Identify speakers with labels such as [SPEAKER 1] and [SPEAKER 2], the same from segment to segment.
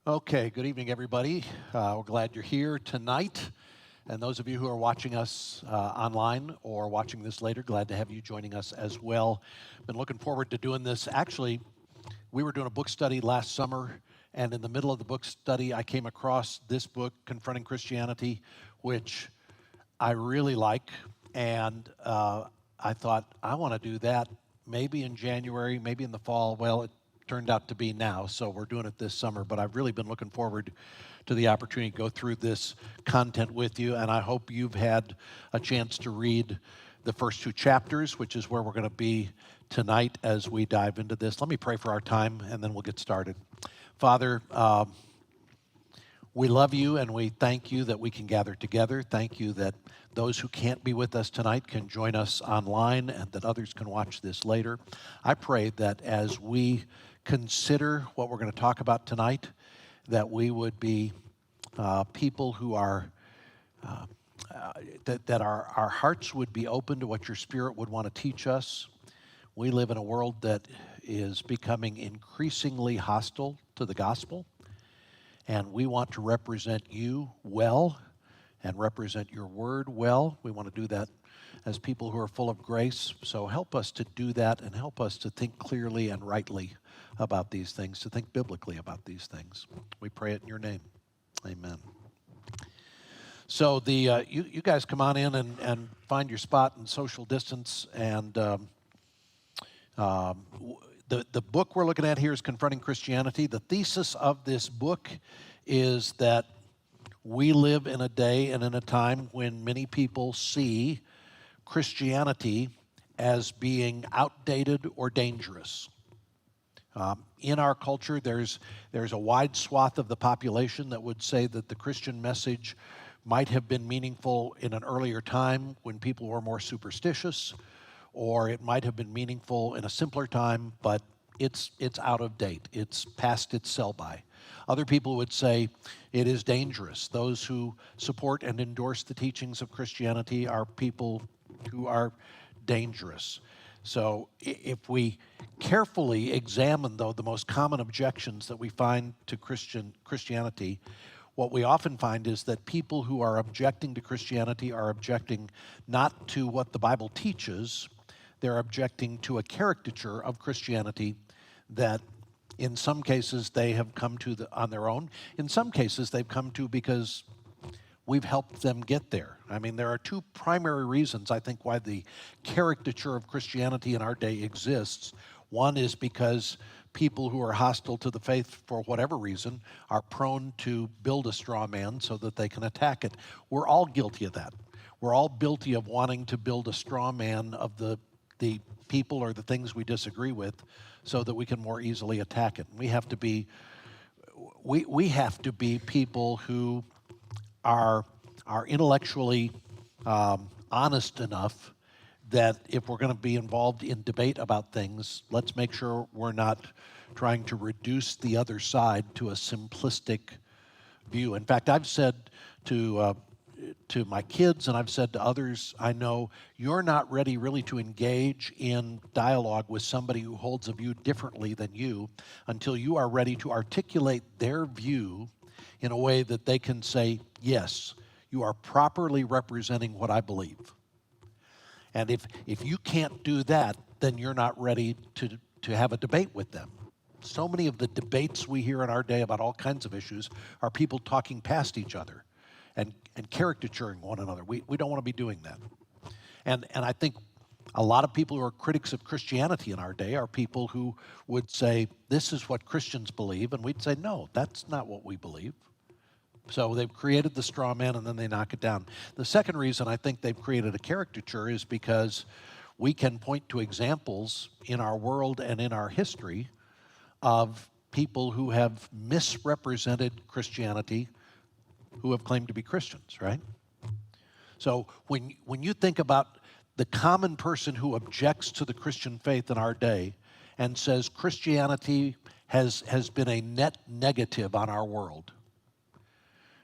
[SPEAKER 1] Okay, good evening, everybody. We're glad you're here tonight. And those of you who are watching us online or watching this later, glad to have you joining us as well. Been looking forward to doing this. Actually, we were doing a book study last summer, and in the middle of the book study, I came across this book, Confronting Christianity, which I really like. And I thought, I want to do that maybe in January, maybe in the fall. Well, it turned out to be now, so we're doing it this summer. But I've really been looking forward to the opportunity to go through this content with you, and I hope you've had a chance to read the first two chapters, which is where we're going to be tonight as we dive into this. Let me pray for our time, and then we'll get started. Father, we love you and we thank you that we can gather together. Thank you that those who can't be with us tonight can join us online and that others can watch this later. I pray that as we consider what we're going to talk about tonight, that we would be people who are, that our hearts would be open to what your Spirit would want to teach us. We live in a world that is becoming increasingly hostile to the gospel. And we want to represent you well and represent your word well. We want to do that as people who are full of grace. So help us to do that and help us to think clearly and rightly about these things, to think biblically about these things. We pray it in your name. Amen. So you guys come on in and find your spot and social distance. And the book we're looking at here is Confronting Christianity. The thesis of this book is that we live in a day and in a time when many people see Christianity as being outdated or dangerous. In our culture, there's a wide swath of the population that would say that the Christian message might have been meaningful in an earlier time when people were more superstitious, or it might have been meaningful in a simpler time, but it's out of date. It's past its sell-by. Other people would say it is dangerous. Those who support and endorse the teachings of Christianity are people who are dangerous. So if we carefully examine, though, the most common objections that we find to Christianity, what we often find is that people who are objecting to Christianity are objecting not to what the Bible teaches. They're objecting to a caricature of Christianity that in some cases they have come to on their own. In some cases they've come to because we've helped them get there. I mean, there are two primary reasons, I think, why the caricature of Christianity in our day exists. One is because people who are hostile to the faith for whatever reason are prone to build a straw man so that they can attack it. We're all guilty of that. We're all guilty of wanting to build a straw man of the people or the things we disagree with so that we can more easily attack it. We have to be people who are intellectually honest enough that if we're going to be involved in debate about things, let's make sure we're not trying to reduce the other side to a simplistic view. In fact, I've said to my kids, and I've said to others I know, you're not ready really to engage in dialogue with somebody who holds a view differently than you until you are ready to articulate their view in a way that they can say, yes, you are properly representing what I believe. And if you can't do that, then you're not ready to have a debate with them. So many of the debates we hear in our day about all kinds of issues are people talking past each other and caricaturing one another. We don't want to be doing that. And I think a lot of people who are critics of Christianity in our day are people who would say, this is what Christians believe, and we'd say, no, that's not what we believe. So they've created the straw man and then they knock it down. The second reason I think they've created a caricature is because we can point to examples in our world and in our history of people who have misrepresented Christianity who have claimed to be Christians, right? So when you think about the common person who objects to the Christian faith in our day and says Christianity has been a net negative on our world,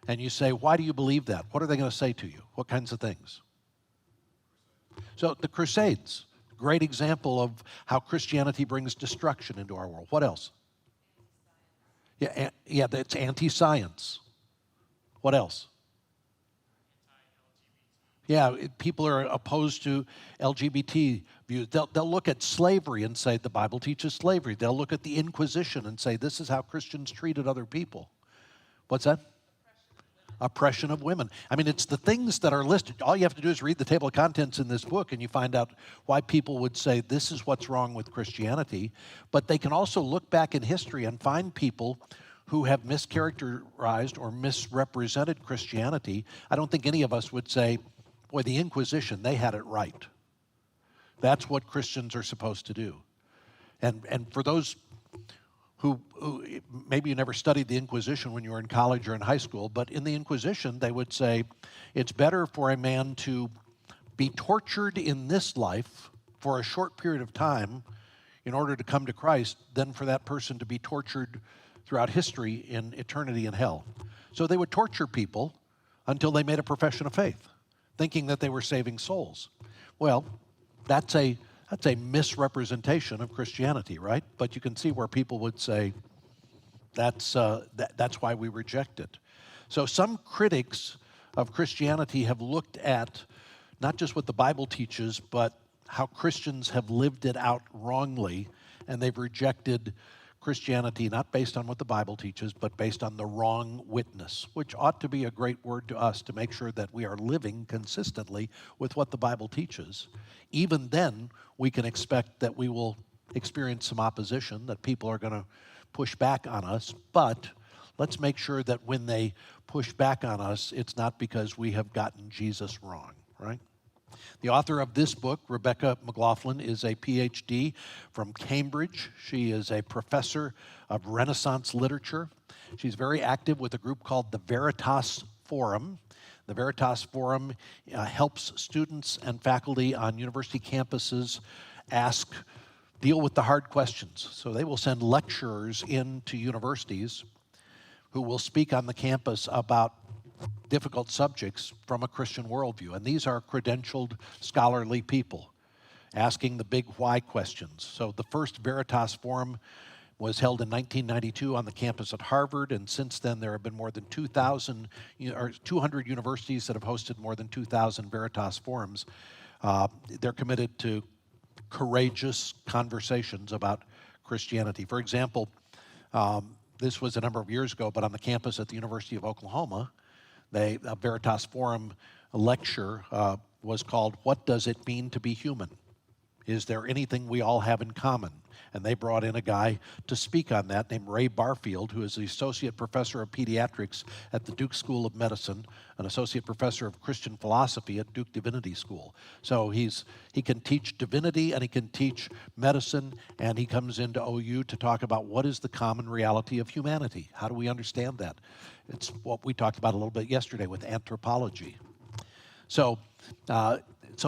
[SPEAKER 1] and you say, why do you believe that? What are they going to say to you? What kinds of things? So the Crusades, great example of how Christianity brings destruction into our world. What else? Yeah, that's anti-science. What else? Yeah, people are opposed to LGBT views. They'll look at slavery and say the Bible teaches slavery. They'll look at the Inquisition and say this is how Christians treated other people. What's that? Oppression of women. I mean, it's the things that are listed. All you have to do is read the table of contents in this book and you find out why people would say this is what's wrong with Christianity. But they can also look back in history and find people who have mischaracterized or misrepresented Christianity. I don't think any of us would say, boy, the Inquisition, they had it right. That's what Christians are supposed to do. And for those who maybe you never studied the Inquisition when you were in college or in high school, but in the Inquisition, they would say it's better for a man to be tortured in this life for a short period of time in order to come to Christ than for that person to be tortured throughout history in eternity in hell. So they would torture people until they made a profession of faith, thinking that they were saving souls. Well, that's a misrepresentation of Christianity, right? But you can see where people would say that's why we reject it. So some critics of Christianity have looked at not just what the Bible teaches, but how Christians have lived it out wrongly, and they've rejected Christianity not based on what the Bible teaches, but based on the wrong witness, which ought to be a great word to us to make sure that we are living consistently with what the Bible teaches. Even then, we can expect that we will experience some opposition, that people are going to push back on us, but let's make sure that when they push back on us, it's not because we have gotten Jesus wrong, right? The author of this book, Rebecca McLaughlin, is a PhD from Cambridge. She is a professor of Renaissance literature. She's very active with a group called the Veritas Forum. The Veritas Forum helps students and faculty on university campuses deal with the hard questions. So they will send lecturers into universities who will speak on the campus about difficult subjects from a Christian worldview. And these are credentialed, scholarly people asking the big why questions. So the first Veritas Forum was held in 1992 on the campus at Harvard, and since then there have been more than 200 universities that have hosted more than 2,000 Veritas Forums. They're committed to courageous conversations about Christianity. For example, this was a number of years ago, but on the campus at the University of Oklahoma, a Veritas Forum lecture was called, "What Does It Mean to Be Human? Is there anything we all have in common?" And they brought in a guy to speak on that named Ray Barfield, who is the Associate Professor of Pediatrics at the Duke School of Medicine, an Associate Professor of Christian Philosophy at Duke Divinity School. So he can teach divinity and he can teach medicine, and he comes into OU to talk about what is the common reality of humanity. How do we understand that? It's what we talked about a little bit yesterday with anthropology. So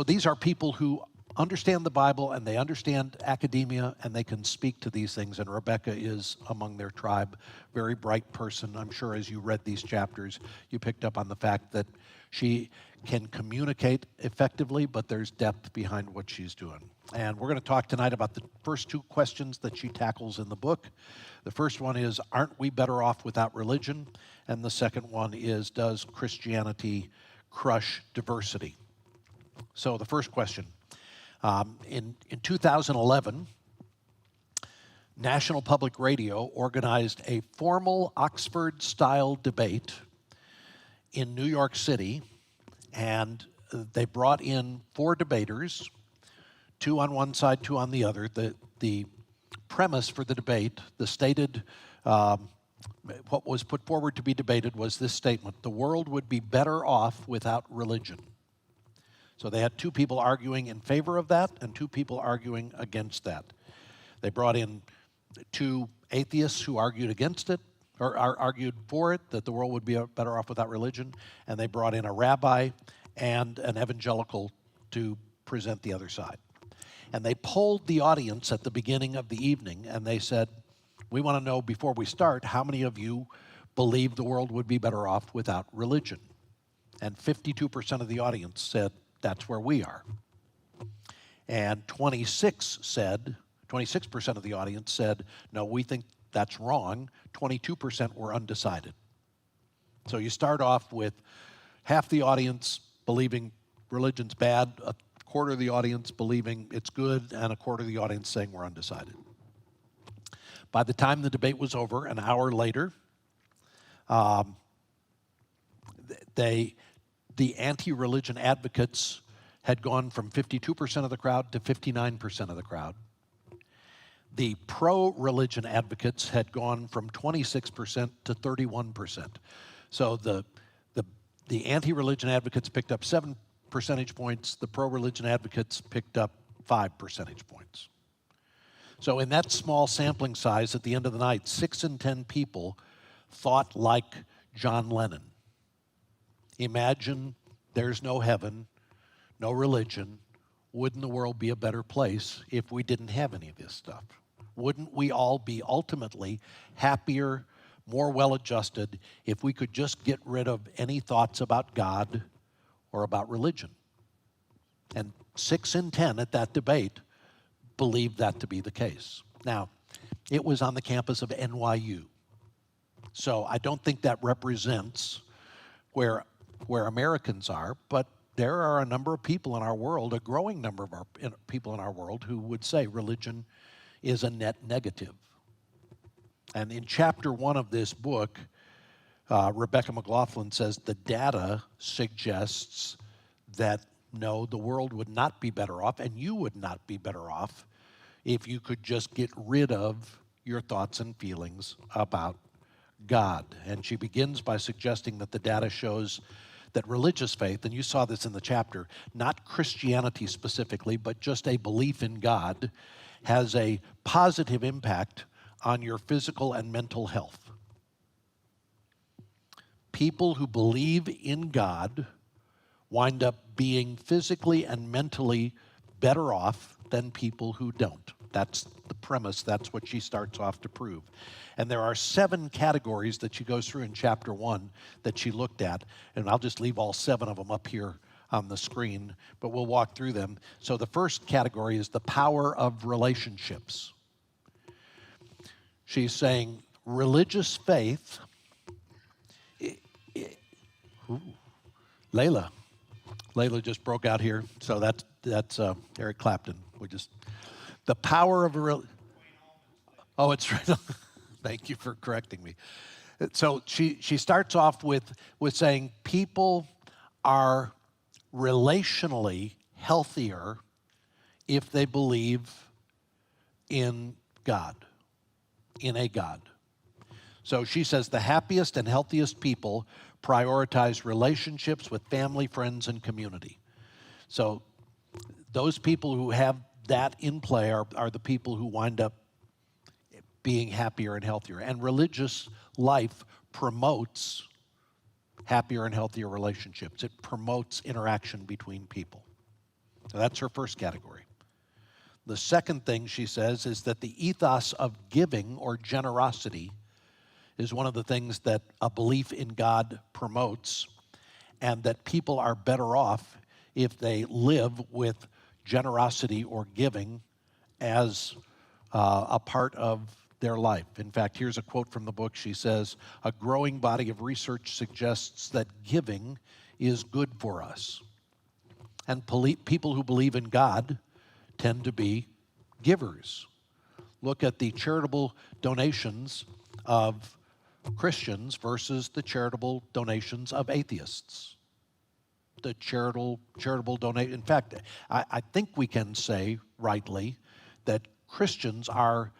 [SPEAKER 1] these are people who understand the Bible and they understand academia and they can speak to these things, and Rebecca is among their tribe. Very bright person. I'm sure as you read these chapters you picked up on the fact that she can communicate effectively, but there's depth behind what she's doing. And we're going to talk tonight about the first two questions that she tackles in the book. The first one is, aren't we better off without religion? And the second one is, does Christianity crush diversity? So the first question, in 2011, National Public Radio organized a formal Oxford-style debate in New York City, and they brought in 4 debaters, 2 on one side, 2 on the other. The premise for the debate, the stated, what was put forward to be debated was this statement: the world would be better off without religion. So they had 2 people arguing in favor of that and 2 people arguing against that. They brought in 2 atheists who argued against it, or argued for it, that the world would be better off without religion, and they brought in a rabbi and an evangelical to present the other side. And they polled the audience at the beginning of the evening, and they said, we want to know before we start, how many of you believe the world would be better off without religion? And 52% of the audience said, that's where we are. And 26% of the audience said, no, we think That's wrong. 22% were undecided. So you start off with half the audience believing religion's bad, a quarter of the audience believing it's good, and a quarter of the audience saying we're undecided. By the time the debate was over, an hour later, the anti-religion advocates had gone from 52% of the crowd to 59% of the crowd. The pro-religion advocates had gone from 26% to 31%. So the anti-religion advocates picked up 7 percentage points. The pro-religion advocates picked up 5 percentage points. So in that small sampling size, at the end of the night, 6 in 10 people thought like John Lennon. Imagine there's no heaven, no religion. Wouldn't the world be a better place if we didn't have any of this stuff? Wouldn't we all be ultimately happier, more well-adjusted if we could just get rid of any thoughts about God or about religion? And 6 in 10 at that debate believed that to be the case. Now, it was on the campus of NYU. So I don't think that represents where Americans are, but there are a number of people in our world, a growing number of people in our world, who would say religion is a net negative. And in chapter 1 of this book, Rebecca McLaughlin says the data suggests that no, the world would not be better off, and you would not be better off if you could just get rid of your thoughts and feelings about God. And she begins by suggesting that the data shows that religious faith, and you saw this in the chapter, not Christianity specifically, but just a belief in God, has a positive impact on your physical and mental health. People who believe in God wind up being physically and mentally better off than people who don't. That's the premise. That's what she starts off to prove. And there are 7 categories that she goes through in chapter 1 that she looked at, and I'll just leave all 7 of them up here on the screen, but we'll walk through them. So the first category is the power of relationships. She's saying religious faith. Layla just broke out here, so that's Eric Clapton. The power of oh, it's right. Thank you for correcting me. So she starts off with saying people are relationally healthier if they believe in God, in a God. So she says the happiest and healthiest people prioritize relationships with family, friends, and community. So those people who have that in play are the people who wind up being happier and healthier. And religious life promotes happier and healthier relationships. It promotes interaction between people. So that's her first category. The second thing she says is that the ethos of giving or generosity is one of the things that a belief in God promotes, and that people are better off if they live with generosity or giving as a part of their life. In fact, here's a quote from the book. She says, "A growing body of research suggests that giving is good for us." And people who believe in God tend to be givers. Look at the charitable donations of Christians versus the charitable donations of atheists. The charitable donate. In fact, I think we can say rightly that Christians are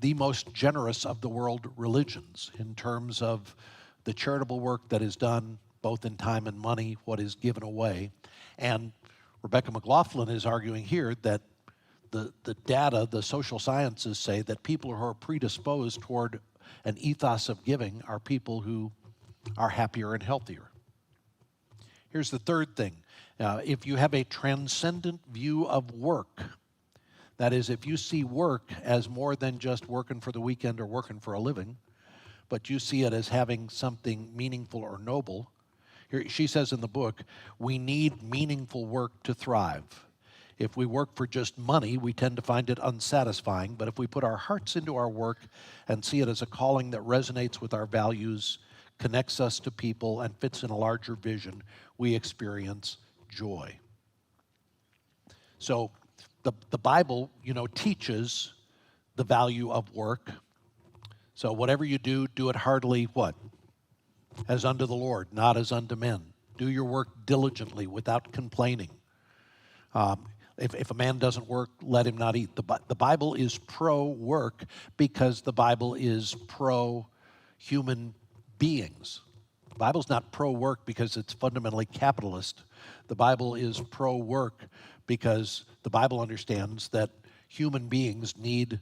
[SPEAKER 1] the most generous of the world religions in terms of the charitable work that is done, both in time and money, what is given away. And Rebecca McLaughlin is arguing here that the data, the social sciences say that people who are predisposed toward an ethos of giving are people who are happier and healthier. Here's the third thing. If you have a transcendent view of work, that is, if you see work as more than just working for the weekend or working for a living, but you see it as having something meaningful or noble. Here, she says in the book, we need meaningful work to thrive. If we work for just money, we tend to find it unsatisfying. But if we put our hearts into our work and see it as a calling that resonates with our values, connects us to people, and fits in a larger vision, we experience joy. So the Bible, teaches the value of work. So whatever you do, do it heartily, what? As unto the Lord, not as unto men. Do your work diligently without complaining. If a man doesn't work, let him not eat. The Bible is pro-work because the Bible is pro-human beings. The Bible's not pro-work because it's fundamentally capitalist. The Bible is pro-work because the Bible understands that human beings need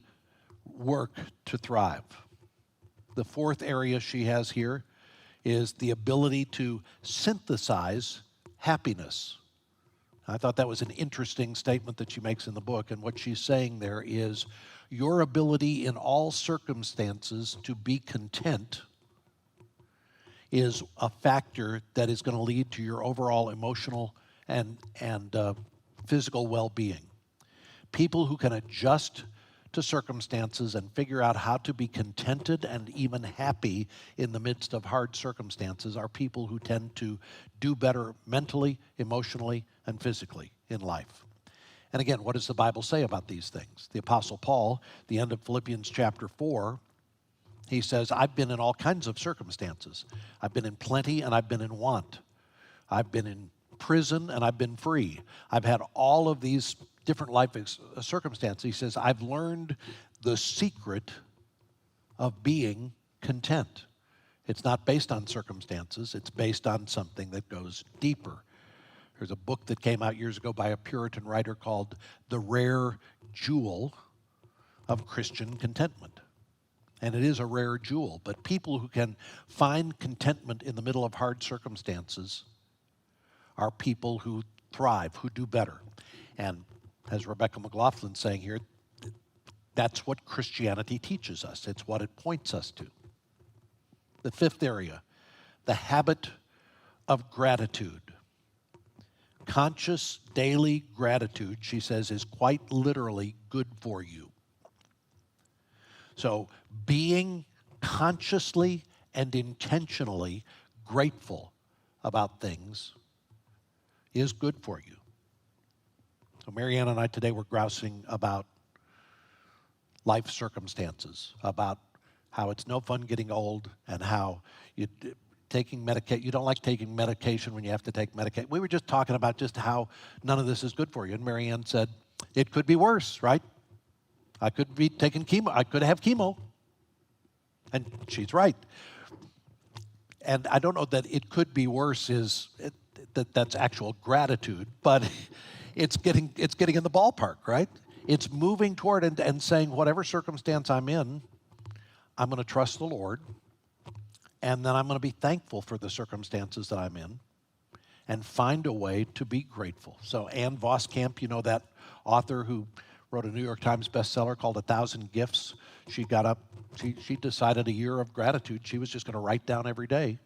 [SPEAKER 1] work to thrive. The fourth area she has here is the ability to synthesize happiness. I thought that was an interesting statement that she makes in the book, and what she's saying there is your ability in all circumstances to be content is a factor that is going to lead to your overall emotional and physical well-being. People who can adjust to circumstances and figure out how to be contented and even happy in the midst of hard circumstances are people who tend to do better mentally, emotionally, and physically in life. And again, what does the Bible say about these things? The Apostle Paul, the end of Philippians chapter 4, he says, I've been in all kinds of circumstances. I've been in plenty and I've been in want. I've been in prison and I've been free. I've had all of these different life circumstances. He says, I've learned the secret of being content. It's not based on circumstances. It's based on something that goes deeper. There's a book that came out years ago by a Puritan writer called The Rare Jewel of Christian Contentment. And it is a rare jewel, but people who can find contentment in the middle of hard circumstances are people who thrive, who do better. And as Rebecca McLaughlin saying here, that's what Christianity teaches us. It's what it points us to. The fifth area, the habit of gratitude. Conscious daily gratitude, she says, is quite literally good for you. So being consciously and intentionally grateful about things is good for you. So Marianne and I today were grousing about life circumstances, about how it's no fun getting old and how you don't like taking medication when you have to take medication. We were just talking about just how none of this is good for you. And Marianne said, it could be worse, right? I could be taking chemo. I could have chemo. And she's right. And I don't know that it could be worse that's actual gratitude, but it's getting in the ballpark, right? It's moving toward and saying, whatever circumstance I'm in, I'm going to trust the Lord, and then I'm going to be thankful for the circumstances that I'm in and find a way to be grateful. So Ann Voskamp, that author who wrote a New York Times bestseller called 1,000 Gifts, she got up, she decided a year of gratitude. She was just going to write down every day,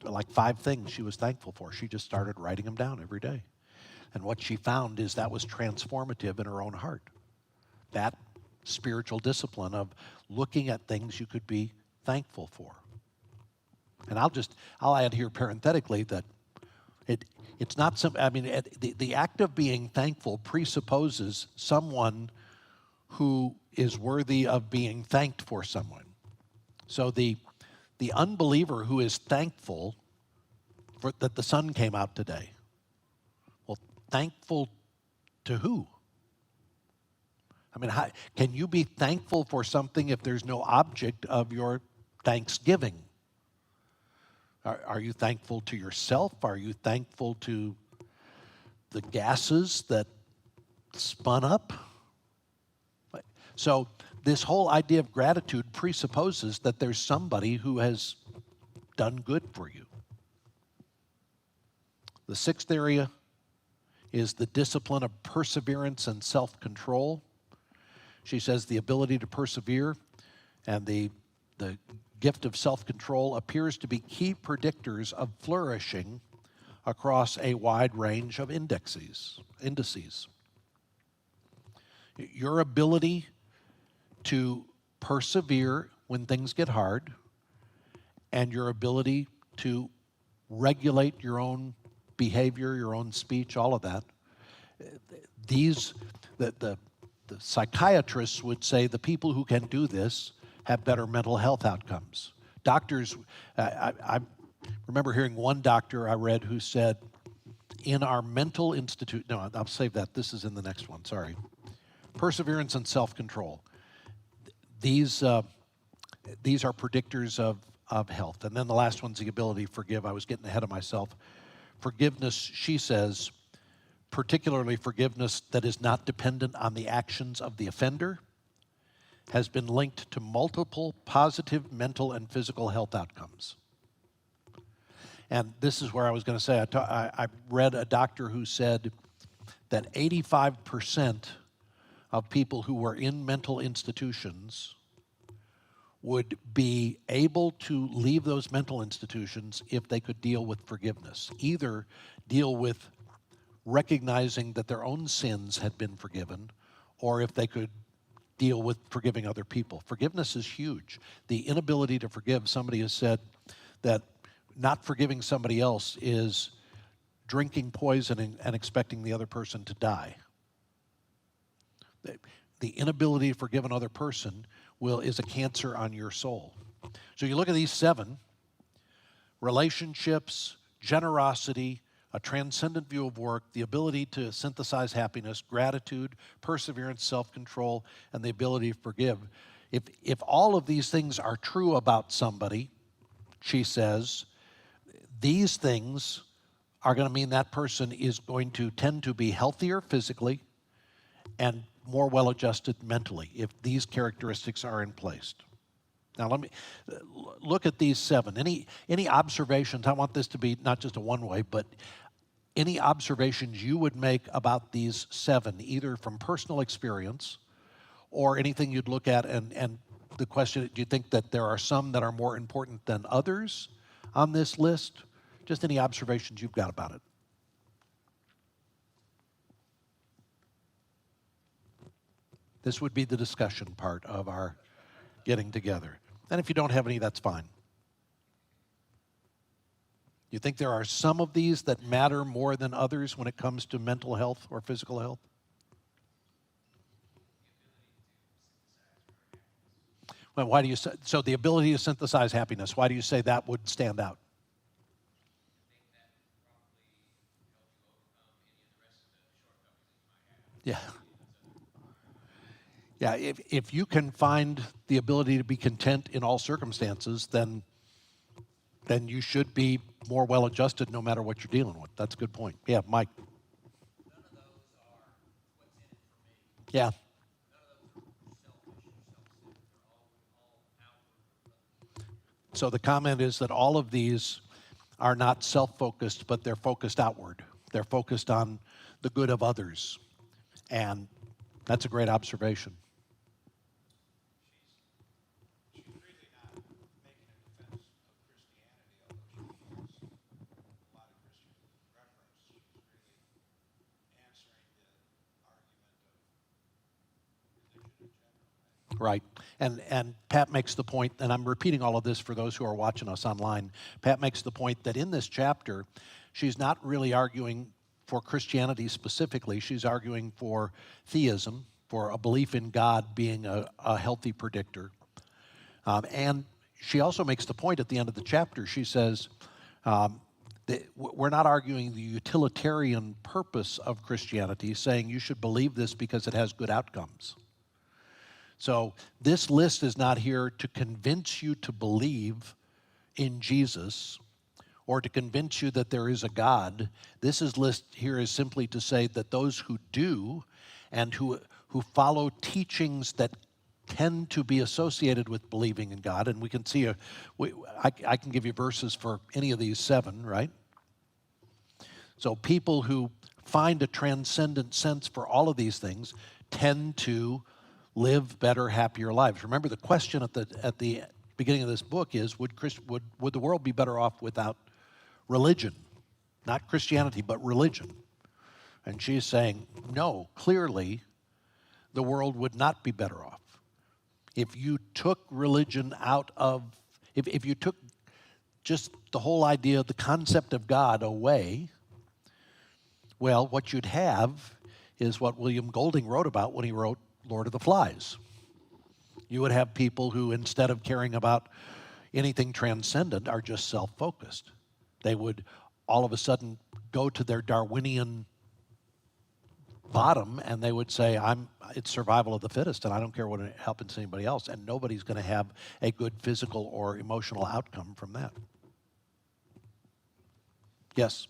[SPEAKER 1] like 5 things she was thankful for. She just started writing them down every day. And what she found is that was transformative in her own heart. That spiritual discipline of looking at things you could be thankful for. And I'll add here parenthetically that it's not the act of being thankful presupposes someone who is worthy of being thanked for someone. So the unbeliever who is thankful that the sun came out today, well, thankful to who? Can you be thankful for something if there's no object of your thanksgiving? Are you thankful to yourself? Are you thankful to the gases that spun up? So this whole idea of gratitude presupposes that there's somebody who has done good for you. The sixth area is the discipline of perseverance and self-control. She says the ability to persevere and the gift of self-control appears to be key predictors of flourishing across a wide range of indices. Your ability to persevere when things get hard, and your ability to regulate your own behavior, your own speech, all of that. The psychiatrists would say the people who can do this have better mental health outcomes. Doctors, I remember hearing one doctor I read who said, in our mental institute, no, I'll save that. This is in the next one, sorry. Perseverance and self-control. These are predictors of health. And then the last one's the ability to forgive. I was getting ahead of myself. Forgiveness, she says, particularly forgiveness that is not dependent on the actions of the offender, has been linked to multiple positive mental and physical health outcomes. And this is where I was going to say, I read a doctor who said that 85% of people who were in mental institutions would be able to leave those mental institutions if they could deal with forgiveness, either deal with recognizing that their own sins had been forgiven, or if they could deal with forgiving other people. Forgiveness is huge. The inability to forgive, somebody has said that not forgiving somebody else is drinking poison and expecting the other person to die. The inability to forgive another person is a cancer on your soul. So you look at these 7: relationships, generosity, a transcendent view of work, the ability to synthesize happiness, gratitude, perseverance, self-control, and the ability to forgive. If all of these things are true about somebody, she says, these things are going to mean that person is going to tend to be healthier physically and more well-adjusted mentally if these characteristics are in place. Now let me look at these 7. Any observations? I want this to be not just a one-way, but any observations you would make about these 7, either from personal experience or anything you'd look at, and the question, do you think that there are some that are more important than others on this list? Just any observations you've got about it. This would be the discussion part of our getting together. And if you don't have any, that's fine. You think there are some of these that matter more than others when it comes to mental health or physical health? Well, why do you say, so the ability to synthesize happiness, why do you say that would stand out? Yeah. Yeah, if you can find the ability to be content in all circumstances, then you should be more well-adjusted no matter what you're dealing with. That's a good point. Yeah, Mike.
[SPEAKER 2] None of those are what's in it for me.
[SPEAKER 1] Yeah.
[SPEAKER 2] None of those are selfish or self-centered. They're all outward.
[SPEAKER 1] So the comment is that all of these are not self-focused, but they're focused outward. They're focused on the good of others. And that's a great observation.
[SPEAKER 3] She's really not making a defense of Christianity, although she uses a lot of Christian reference. She's really answering the argument of religion in general.
[SPEAKER 1] Right. And Pat makes the point, and I'm repeating all of this for those who are watching us online. Pat makes the point that in this chapter, she's not really arguing for Christianity specifically. She's arguing for theism, for a belief in God being a healthy predictor. And she also makes the point at the end of the chapter. She says, that we're not arguing the utilitarian purpose of Christianity, saying you should believe this because it has good outcomes. So this list is not here to convince you to believe in Jesus or to convince you that there is a God. This list here is simply to say that those who do and who follow teachings that tend to be associated with believing in God, and we can see, I can give you verses for any of these 7, right? So people who find a transcendent sense for all of these things tend to live better, happier lives. Remember, the question at the beginning of this book is, would the world be better off without religion? Not Christianity, but religion. And she's saying, no, clearly the world would not be better off. If you took religion out of, if you took just the whole idea, the concept of God away, well, what you'd have is what William Golding wrote about when he wrote Lord of the Flies. You would have people who, instead of caring about anything transcendent, are just self-focused. They would all of a sudden go to their Darwinian bottom and they would say, it's survival of the fittest and I don't care what it happens to anybody else, and nobody's going to have a good physical or emotional outcome from that. Yes?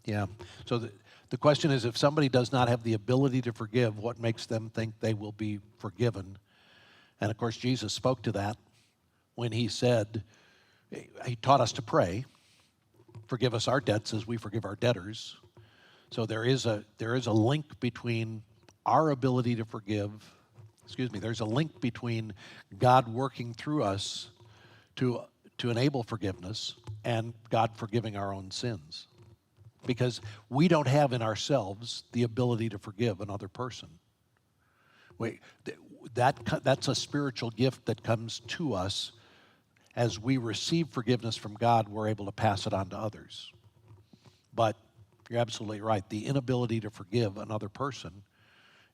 [SPEAKER 1] Yeah. So the question is, if somebody does not have the ability to forgive, what makes them think they will be forgiven? And of course, Jesus spoke to that when he said, he taught us to pray, forgive us our debts as we forgive our debtors. So there is a link between our ability to forgive, there's a link between God working through us to enable forgiveness and God forgiving our own sins. Because we don't have in ourselves the ability to forgive another person. That's a spiritual gift that comes to us. As we receive forgiveness from God, we're able to pass it on to others. But you're absolutely right. The inability to forgive another person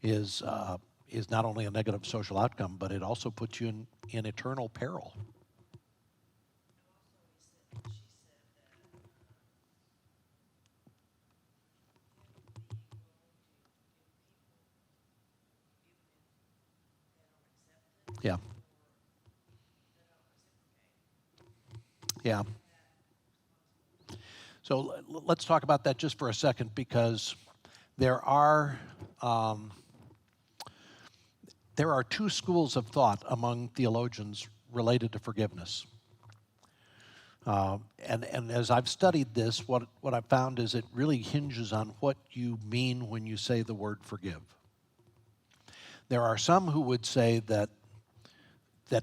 [SPEAKER 1] is not only a negative social outcome, but it also puts you in eternal peril. Yeah. Yeah. So let's talk about that just for a second, because there are two schools of thought among theologians related to forgiveness. And as I've studied this, what I've found is it really hinges on what you mean when you say the word forgive. There are some who would say that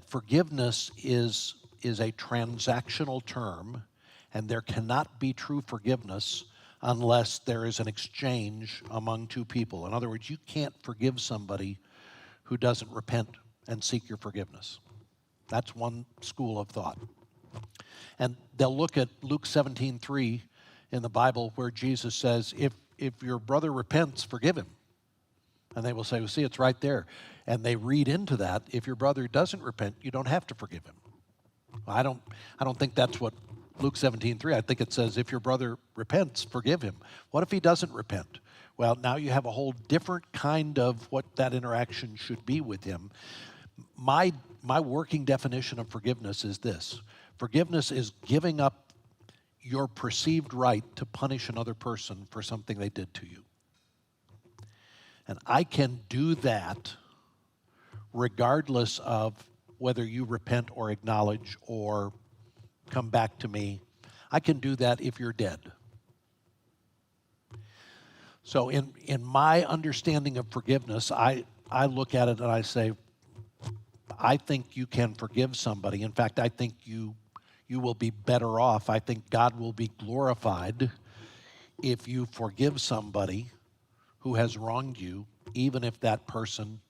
[SPEAKER 1] forgiveness is a transactional term, and there cannot be true forgiveness unless there is an exchange among two people. In other words, you can't forgive somebody who doesn't repent and seek your forgiveness. That's one school of thought. And they'll look at Luke 17:3 in the Bible, where Jesus says, if your brother repents, forgive him. And they will say, well, see, it's right there. And they read into that, if your brother doesn't repent, you don't have to forgive him. I don't think that's what Luke 17:3, I think it says, if your brother repents, forgive him. What if he doesn't repent? Well, now you have a whole different kind of what that interaction should be with him. My working definition of forgiveness is this. Forgiveness is giving up your perceived right to punish another person for something they did to you. And I can do that regardless of whether you repent or acknowledge or come back to me. I can do that if you're dead. So in my understanding of forgiveness, I look at it and I say, I think you can forgive somebody. In fact, I think you will be better off. I think God will be glorified if you forgive somebody who has wronged you, even if that person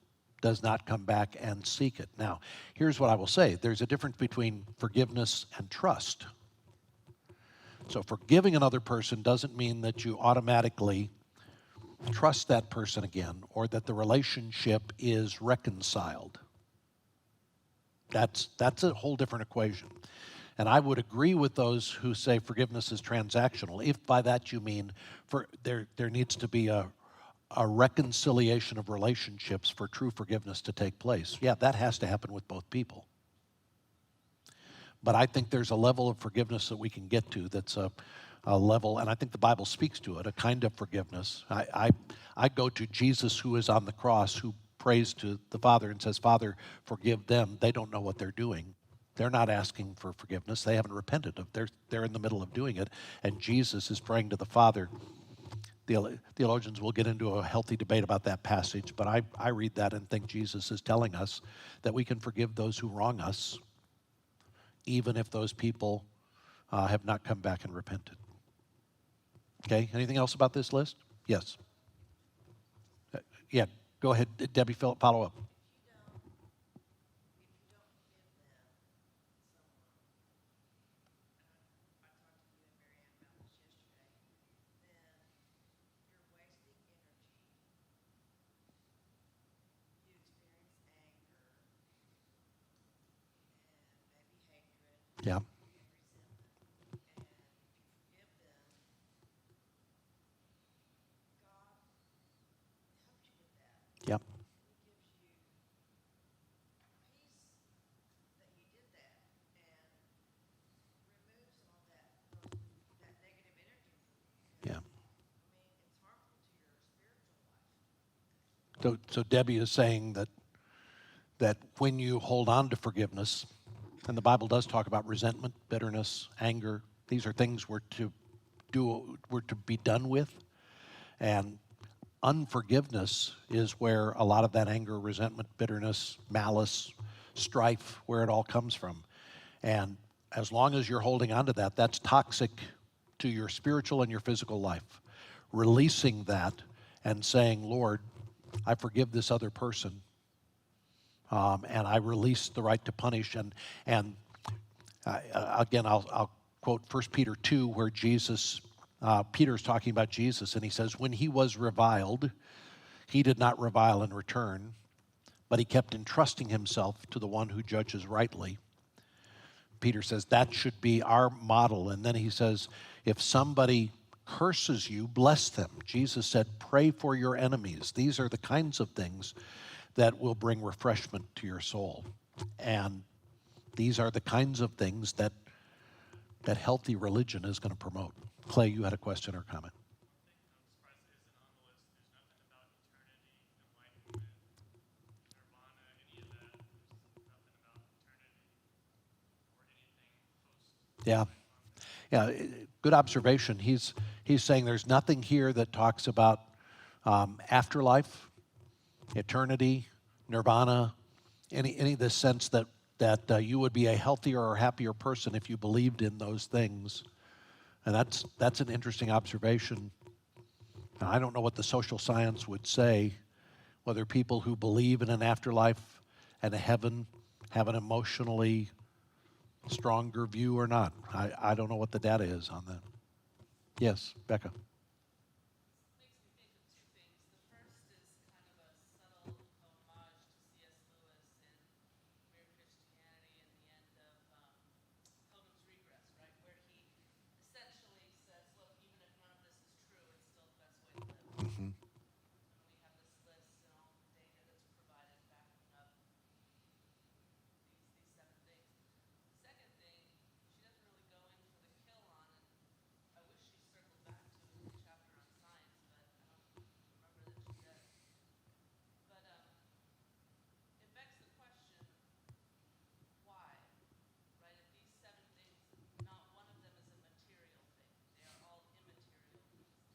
[SPEAKER 1] does not come back and seek it. Now, here's what I will say. There's a difference between forgiveness and trust. So forgiving another person doesn't mean that you automatically trust that person again or that the relationship is reconciled. That's a whole different equation. And I would agree with those who say forgiveness is transactional, if by that you mean there needs to be a reconciliation of relationships for true forgiveness to take place. Yeah, that has to happen with both people. But I think there's a level of forgiveness that we can get to that's a level, and I think the Bible speaks to it, a kind of forgiveness. I go to Jesus, who is on the cross, who prays to the Father and says, Father, forgive them. They don't know what they're doing. They're not asking for forgiveness. They haven't repented. They're in the middle of doing it. And Jesus is praying to the Father. Theologians will get into a healthy debate about that passage, but I read that and think Jesus is telling us that we can forgive those who wrong us even if those people have not come back and repented. Okay, anything else about this list? Yes. Yeah, go ahead, Debbie, follow up. Yeah. Yep. Yeah. So Debbie is saying that when you hold on to forgiveness, and the Bible does talk about resentment, bitterness, anger, these are things we're to be done with. And unforgiveness is where a lot of that anger, resentment, bitterness, malice, strife, where it all comes from. And as long as you're holding on to that, that's toxic to your spiritual and your physical life. Releasing that and saying, Lord, I forgive this other person, and I release the right to punish. And again, I'll quote 1 Peter 2, where Peter's talking about Jesus, and he says, when he was reviled, he did not revile in return, but he kept entrusting himself to the one who judges rightly. Peter says that should be our model. And then he says, if somebody curses you, bless them. Jesus said, pray for your enemies. These are the kinds of things that will bring refreshment to your soul. And these are the kinds of things that healthy religion is going to promote. Clay, you had a question or comment? Yeah. Yeah, good observation. He's saying there's nothing here that talks about afterlife, eternity, nirvana, any of this sense that you would be a healthier or happier person if you believed in those things. And that's an interesting observation. Now, I don't know what the social science would say, whether people who believe in an afterlife and a heaven have an emotionally stronger view or not. I don't know what the data is on that. Yes, Becca. Mm-hmm.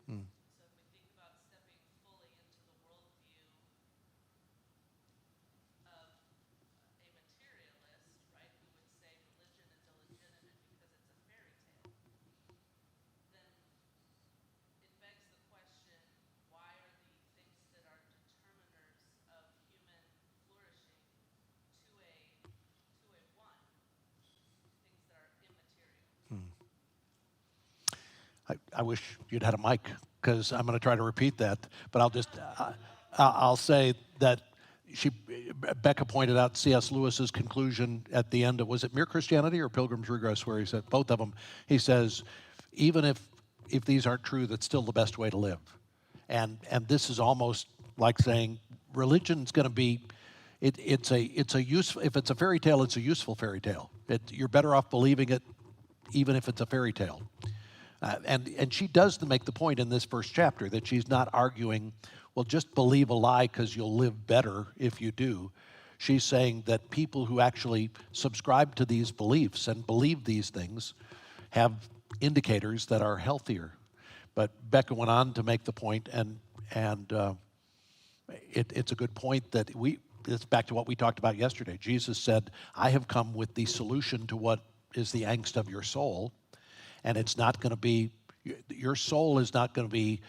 [SPEAKER 1] Mm. I wish you'd had a mic, because I'm going to try to repeat that, but I'll say that Becca pointed out C.S. Lewis's conclusion at the end of, was it Mere Christianity or Pilgrim's Regress, where he said, both of them, he says, even if these aren't true, that's still the best way to live. And this is almost like saying religion's going to be, it's a useful, if it's a fairy tale, it's a useful fairy tale. You're better off believing it even if it's a fairy tale. And she does make the point in this first chapter that she's not arguing, well, just believe a lie because you'll live better if you do. She's saying that people who actually subscribe to these beliefs and believe these things have indicators that are healthier. But Becca went on to make the point, and it's a good point that it's back to what we talked about yesterday. Jesus said, I have come with the solution to what is the angst of your soul, and it's not going to be, your soul is not going to be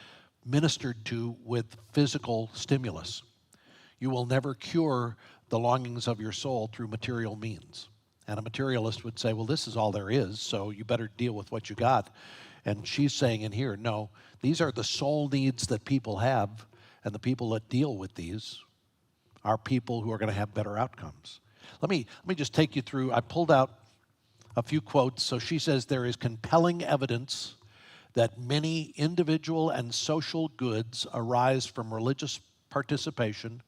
[SPEAKER 1] ministered to with physical stimulus. You will never cure the longings of your soul through material means. And a materialist would say, well, this is all there is, so you better deal with what you got. And she's saying in here, no, these are the soul needs that people have, and the people that deal with these are people who are going to have better outcomes. Let me just take you through, I pulled out a few quotes. So she says, there is compelling evidence that many individual and social goods arise from religious participation,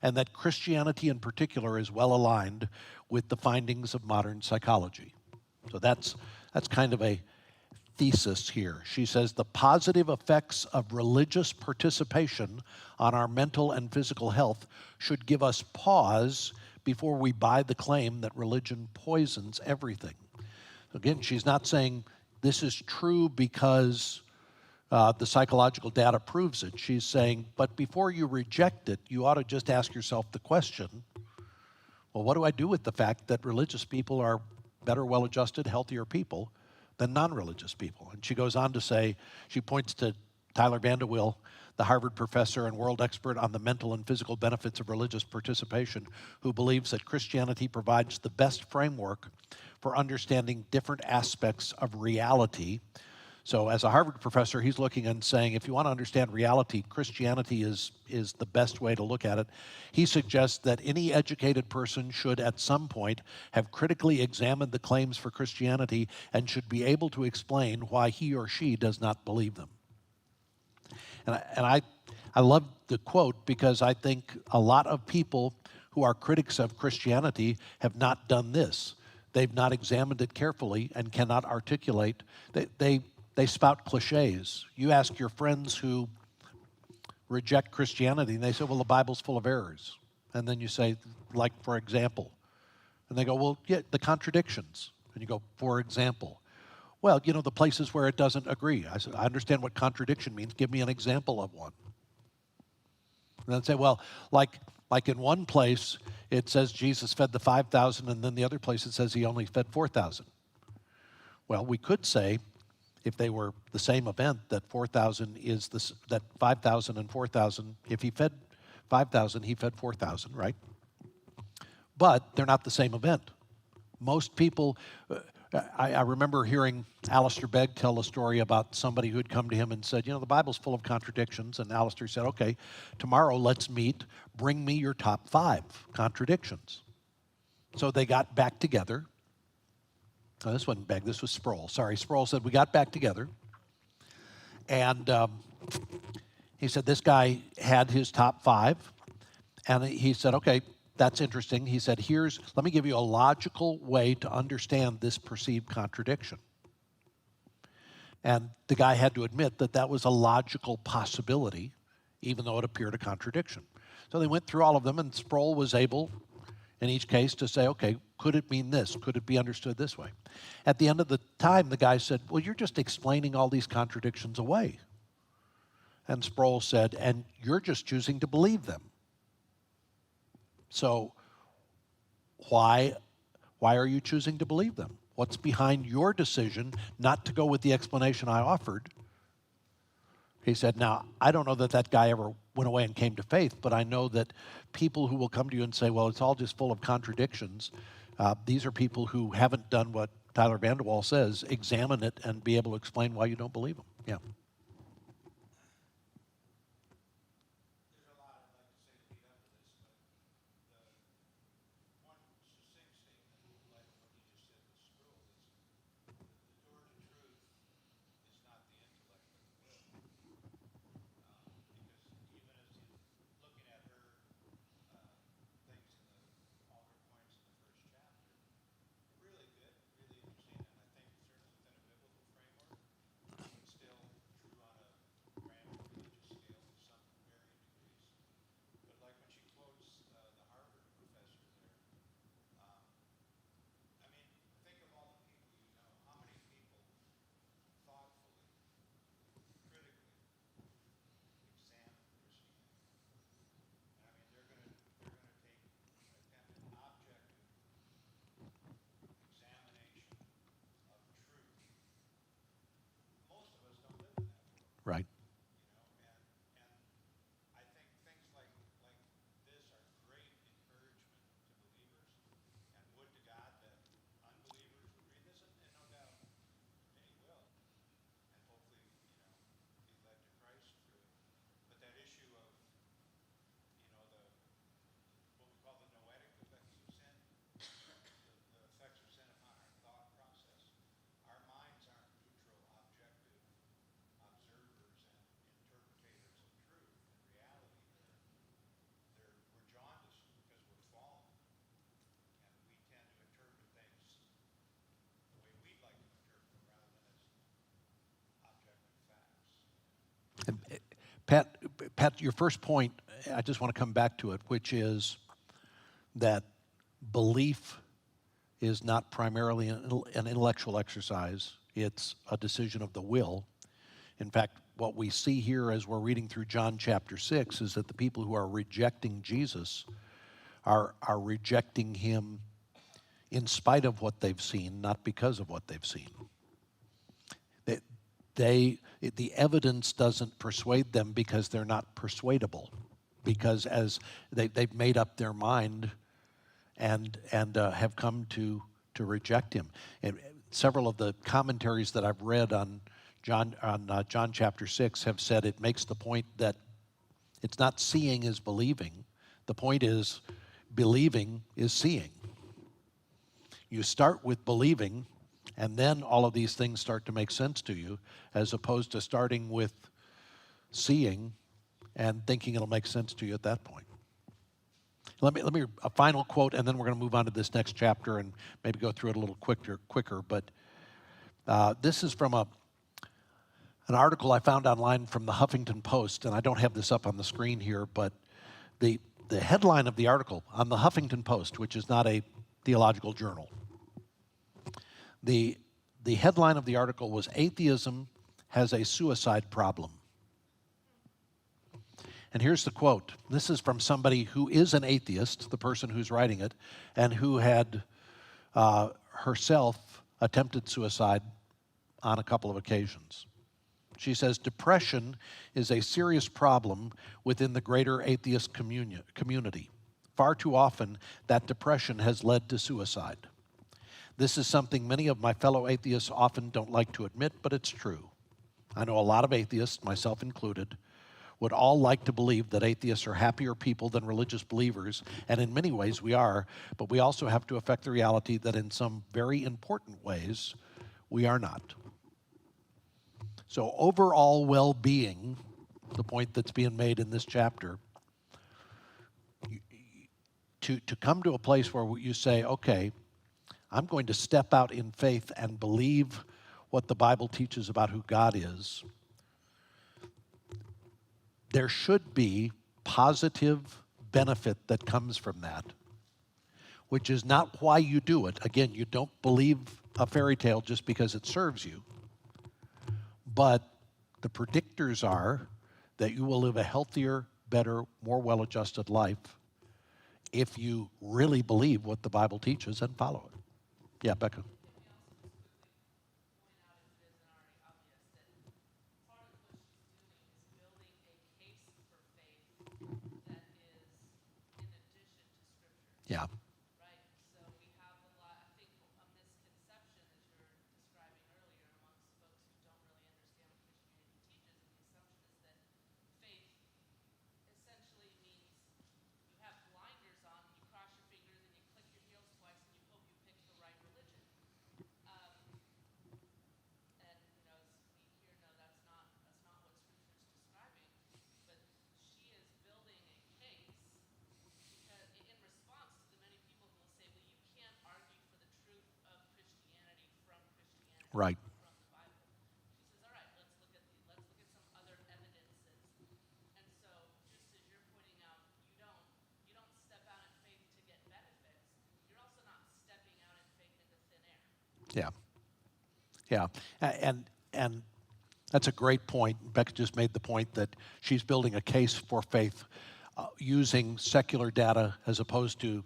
[SPEAKER 1] and that Christianity in particular is well aligned with the findings of modern psychology. So that's kind of a thesis here. She says the positive effects of religious participation on our mental and physical health should give us pause before we buy the claim that religion poisons everything. Again, she's not saying this is true because the psychological data proves it. She's saying, but before you reject it, you ought to just ask yourself the question, well, what do I do with the fact that religious people are better, well-adjusted, healthier people than non-religious people? And she goes on to say, she points to Tyler Vanderwill, the Harvard professor and world expert on the mental and physical benefits of religious participation, who believes that Christianity provides the best framework for understanding different aspects of reality. So as a Harvard professor, he's looking and saying, if you want to understand reality, Christianity is the best way to look at it. He suggests that any educated person should at some point have critically examined the claims for Christianity and should be able to explain why he or she does not believe them. And I love the quote because I think a lot of people who are critics of Christianity have not done this. They've not examined it carefully and cannot articulate. They spout cliches. You ask your friends who reject Christianity, and they say, well, the Bible's full of errors. And then you say, like, for example. And they go, well, yeah, the contradictions. And you go, for example. Well, you know, the places where it doesn't agree. I said, I understand what contradiction means. Give me an example of one. And then say, well, like in one place, it says Jesus fed the 5,000, and then the other place it says he only fed 4,000. Well, we could say, if they were the same event, that 4,000 is this, that 5,000 and 4,000, if he fed 5,000, he fed 4,000, right? But they're not the same event. Most people, I remember hearing Alistair Begg tell a story about somebody who had come to him and said, you know, the Bible's full of contradictions. And Alistair said, okay, tomorrow let's meet. Bring me your top 5 contradictions. So they got back together. Oh, this wasn't Begg, this was Sproul. Sorry, Sproul said, we got back together. And he said, this guy had his top 5. And he said, okay, that's interesting. He said, let me give you a logical way to understand this perceived contradiction. And the guy had to admit that that was a logical possibility, even though it appeared a contradiction. So they went through all of them, and Sproul was able, in each case, to say, okay, could it mean this? Could it be understood this way? At the end of the time, the guy said, well, you're just explaining all these contradictions away. And Sproul said, and you're just choosing to believe them. So why are you choosing to believe them? What's behind your decision not to go with the explanation I offered? He said, now, I don't know that that guy ever went away and came to faith, but I know that people who will come to you and say, well, it's all just full of contradictions, these are people who haven't done what Tyler Vanderwall says, examine it and be able to explain why you don't believe them. Yeah.
[SPEAKER 3] There's a lot I'd like to say to lead up to this, but the one succinct statement, like what he just said with Sproul, is the door to truth is not the intellect but the will. Because even as he's looking at her things all her points in the first chapter, really good, really interesting, and I think certainly within a biblical framework, still
[SPEAKER 1] Right.
[SPEAKER 3] And I think things like this are great encouragement to believers, and would to God that unbelievers would read this, and no doubt many will, and hopefully, be led to Christ through it. But that issue of, the what we call the noetic effects of sin, the effects of sin upon our thought process. Our minds aren't neutral, objective observers and interpretators of truth and reality. We're jaundiced because we're fallen, and we tend to interpret things the way we'd like to interpret them rather than as objective facts.
[SPEAKER 1] And, Pat, your first point, I just want to come back to it, which is that belief is not primarily an intellectual exercise. It's a decision of the will. In fact, what we see here as we're reading through John chapter 6 is that the people who are rejecting Jesus are rejecting him in spite of what they've seen, not because of what they've seen. The evidence doesn't persuade them because they're not persuadable, because as they've made up their mind and have come to reject him. And several of the commentaries that I've read on John chapter 6 have said it makes the point that it's not seeing is believing. The point is believing is seeing. You start with believing, and then all of these things start to make sense to you, as opposed to starting with seeing and thinking it'll make sense to you at that point. Let me a final quote, and then we're going to move on to this next chapter and maybe go through it a little quicker. But this is from an article I found online from the Huffington Post, and I don't have this up on the screen here, but the headline of the article on the Huffington Post, which is not a theological journal, the headline of the article was "Atheism has a suicide problem." And here's the quote. This is from somebody who is an atheist, the person who's writing it, and who had herself attempted suicide on a couple of occasions. She says, "Depression is a serious problem within the greater atheist community. Far too often, that depression has led to suicide. This is something many of my fellow atheists often don't like to admit, but it's true. I know a lot of atheists, myself included, would all like to believe that atheists are happier people than religious believers, and in many ways we are, but we also have to affect the reality that in some very important ways, we are not." So overall well-being, the point that's being made in this chapter, to come to a place where you say, okay, I'm going to step out in faith and believe what the Bible teaches about who God is, there should be positive benefit that comes from that, which is not why you do it. Again, you don't believe a fairy tale just because it serves you. But the predictors are that you will live a healthier, better, more well-adjusted life if you really believe what the Bible teaches and follow it. Yeah, Becca. Yeah.
[SPEAKER 4] Right. So we have a lot, I think, a misconception that you were describing earlier amongst folks who don't really understand what Christianity teaches. And the assumption is that faith essentially means you have blinders on, and you cross your fingers, and you click your heels twice, and you hope you pick the right religion. And as we here know, that's not what Scripture is describing. But she is building a case because in response to the many people who will say, well, you can't argue for the truth of Christianity from Christianity,
[SPEAKER 1] Right.
[SPEAKER 4] from the Bible. She says, all right, let's look at some other evidences. And so, just as you're pointing out, you don't step out in faith to get benefits. You're also not stepping out in faith into thin air.
[SPEAKER 1] Yeah. Yeah. And that's a great point. Becca just made the point that she's building a case for faith using secular data as opposed to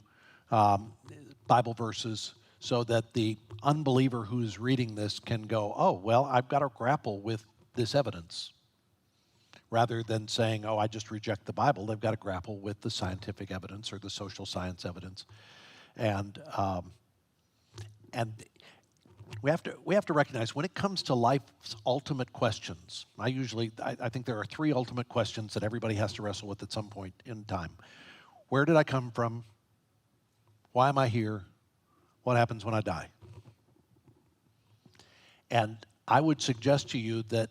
[SPEAKER 1] Bible verses, so that the unbeliever who's reading this can go, oh, well, I've got to grapple with this evidence. rather than saying, oh, I just reject the Bible. They've got to grapple with the scientific evidence or the social science evidence. And we have to recognize when it comes to life's ultimate questions, I think there are three ultimate questions that everybody has to wrestle with at some point in time. Where did I come from? Why am I here? What happens when I die? And I would suggest to you that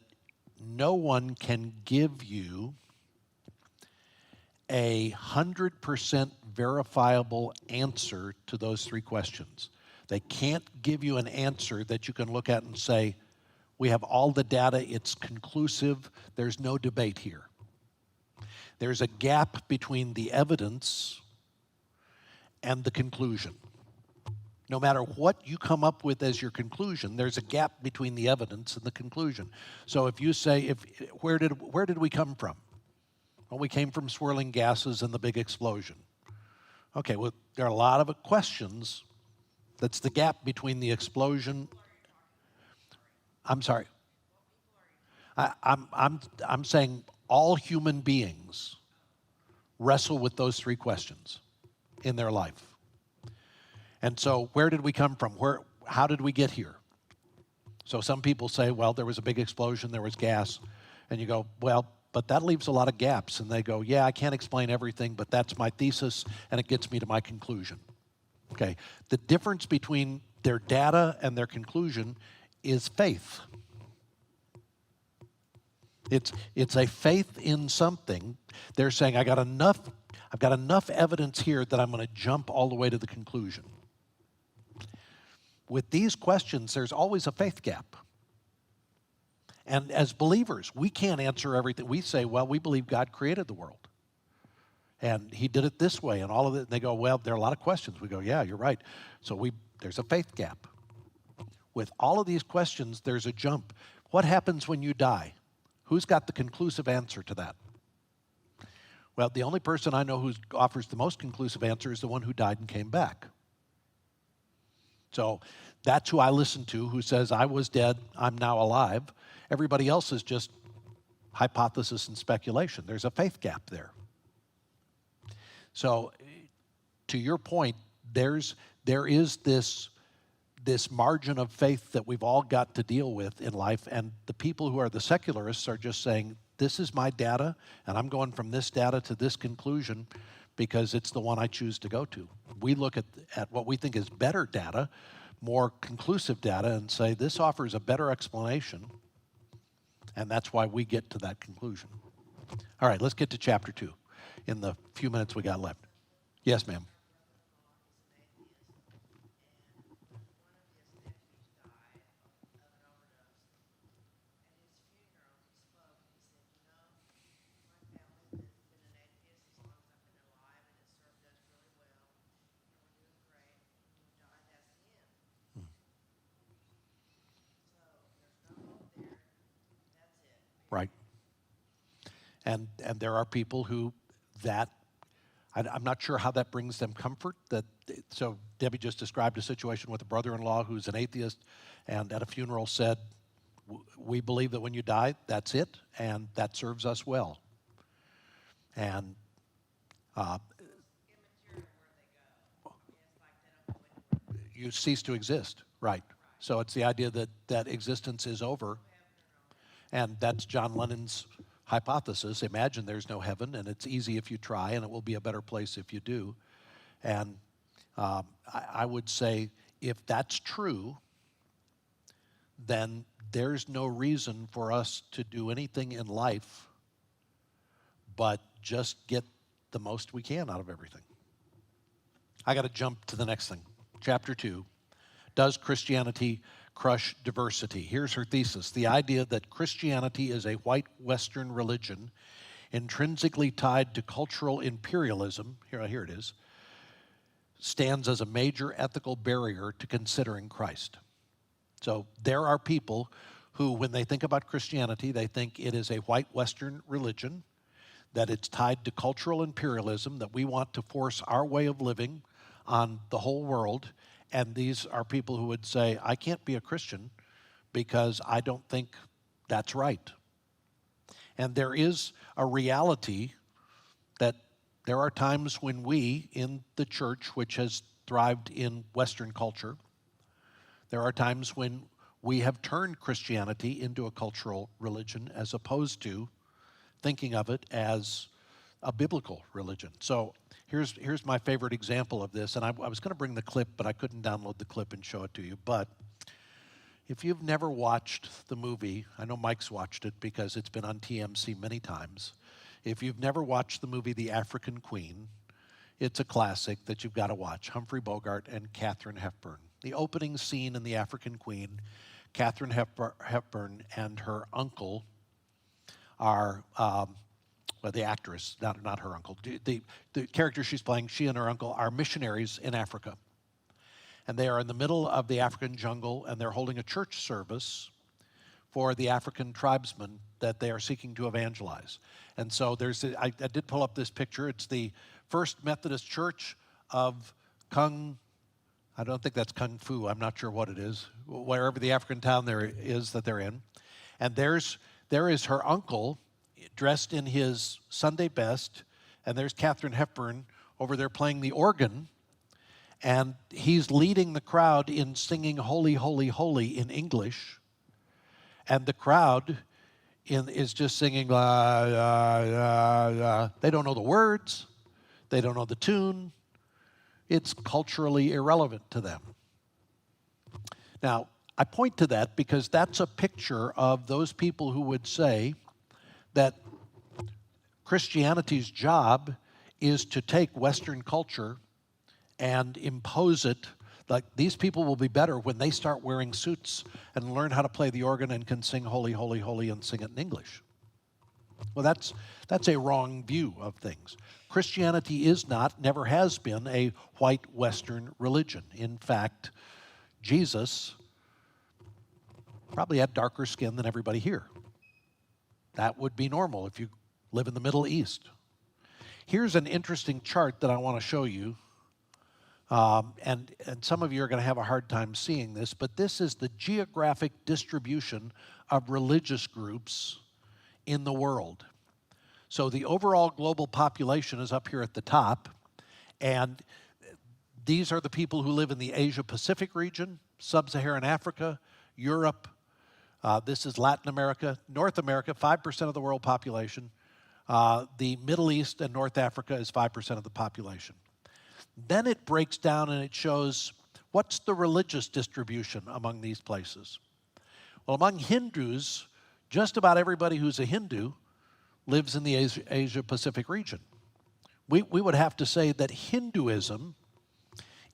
[SPEAKER 1] no one can give you 100% verifiable answer to those three questions. They can't give you an answer that you can look at and say, we have all the data, it's conclusive, there's no debate here. There's a gap between the evidence and the conclusion. No matter what you come up with as your conclusion, there's a gap between the evidence and the conclusion. So if you say, where did we come from? Well, we came from swirling gases and the big explosion. Okay, well, there are a lot of questions. That's the gap between the explosion. I'm sorry. I'm saying all human beings wrestle with those three questions in their life. And so where did we come from? How did we get here? So some people say, well, there was a big explosion, there was gas. And you go, well, but that leaves a lot of gaps. And they go, yeah, I can't explain everything, but that's my thesis, and it gets me to my conclusion. Okay, the difference between their data and their conclusion is faith. It's a faith in something. They're saying, I've got enough evidence here that I'm going to jump all the way to the conclusion. With these questions, there's always a faith gap. And as believers, we can't answer everything. We say, well, we believe God created the world. And he did it this way and all of it. And they go, well, there are a lot of questions. We go, yeah, you're right. So there's a faith gap. With all of these questions, there's a jump. What happens when you die? Who's got the conclusive answer to that? Well, the only person I know who offers the most conclusive answer is the one who died and came back. So that's who I listen to, who says, I was dead, I'm now alive. Everybody else is just hypothesis and speculation. There's a faith gap there. So to your point, there is this margin of faith that we've all got to deal with in life, and the people who are the secularists are just saying, this is my data, and I'm going from this data to this conclusion because it's the one I choose to go to. We look at what we think is better data, more conclusive data, and say, this offers a better explanation, and that's why we get to that conclusion. All right, let's get to chapter 2 in the few minutes we got left. Yes, ma'am. Right. And there are people who I'm not sure how that brings them comfort. So Debbie just described a situation with a brother-in-law who's an atheist and at a funeral said, we believe that when you die, that's it, and that serves us well. And you cease to exist, right. So it's the idea that existence is over. And that's John Lennon's hypothesis. Imagine there's no heaven, and it's easy if you try, and it will be a better place if you do. And I would say if that's true, then there's no reason for us to do anything in life but just get the most we can out of everything. I got to jump to the next thing. Chapter 2, does Christianity crush diversity? Here's her thesis. The idea that Christianity is a white Western religion intrinsically tied to cultural imperialism, here it is, stands as a major ethical barrier to considering Christ. So there are people who, when they think about Christianity, they think it is a white Western religion, that it's tied to cultural imperialism, that we want to force our way of living on the whole world. And these are people who would say, I can't be a Christian because I don't think that's right. And there is a reality that there are times when we, in the church, which has thrived in Western culture, there are times when we have turned Christianity into a cultural religion as opposed to thinking of it as a biblical religion. So here's my favorite example of this, and I was going to bring the clip, but I couldn't download the clip and show it to you. But if you've never watched the movie, I know Mike's watched it because it's been on TMC many times. If you've never watched the movie The African Queen, it's a classic that you've got to watch. Humphrey Bogart and Katharine Hepburn. The opening scene in The African Queen, Katharine Hepburn and her uncle are, well, the actress, not her uncle, the character she's playing, she and her uncle are missionaries in Africa. And they are in the middle of the African jungle, and they're holding a church service for the African tribesmen that they are seeking to evangelize. And so I did pull up this picture. It's the First Methodist Church of I don't think that's Kung Fu, I'm not sure what it is, wherever the African town there is that they're in. And there is her uncle dressed in his Sunday best, and there's Katharine Hepburn over there playing the organ, and he's leading the crowd in singing Holy, Holy, Holy in English, and the crowd is just singing, la, la, la, la. They don't know the words, they don't know the tune. It's culturally irrelevant to them. Now, I point to that because that's a picture of those people who would say that Christianity's job is to take Western culture and impose it. Like, these people will be better when they start wearing suits and learn how to play the organ and can sing Holy, Holy, Holy and sing it in English. Well, that's a wrong view of things. Christianity is not, never has been, a white Western religion. In fact, Jesus probably had darker skin than everybody here. That would be normal if you live in the Middle East. Here's an interesting chart that I want to show you. And some of you are going to have a hard time seeing this, but this is the geographic distribution of religious groups in the world. So the overall global population is up here at the top, and these are the people who live in the Asia-Pacific region, Sub-Saharan Africa, Europe, this is Latin America, North America, 5% of the world population. The Middle East and North Africa is 5% of the population. Then it breaks down and it shows what's the religious distribution among these places. Well, among Hindus, just about everybody who's a Hindu lives in the Asia-Pacific region. We would have to say that Hinduism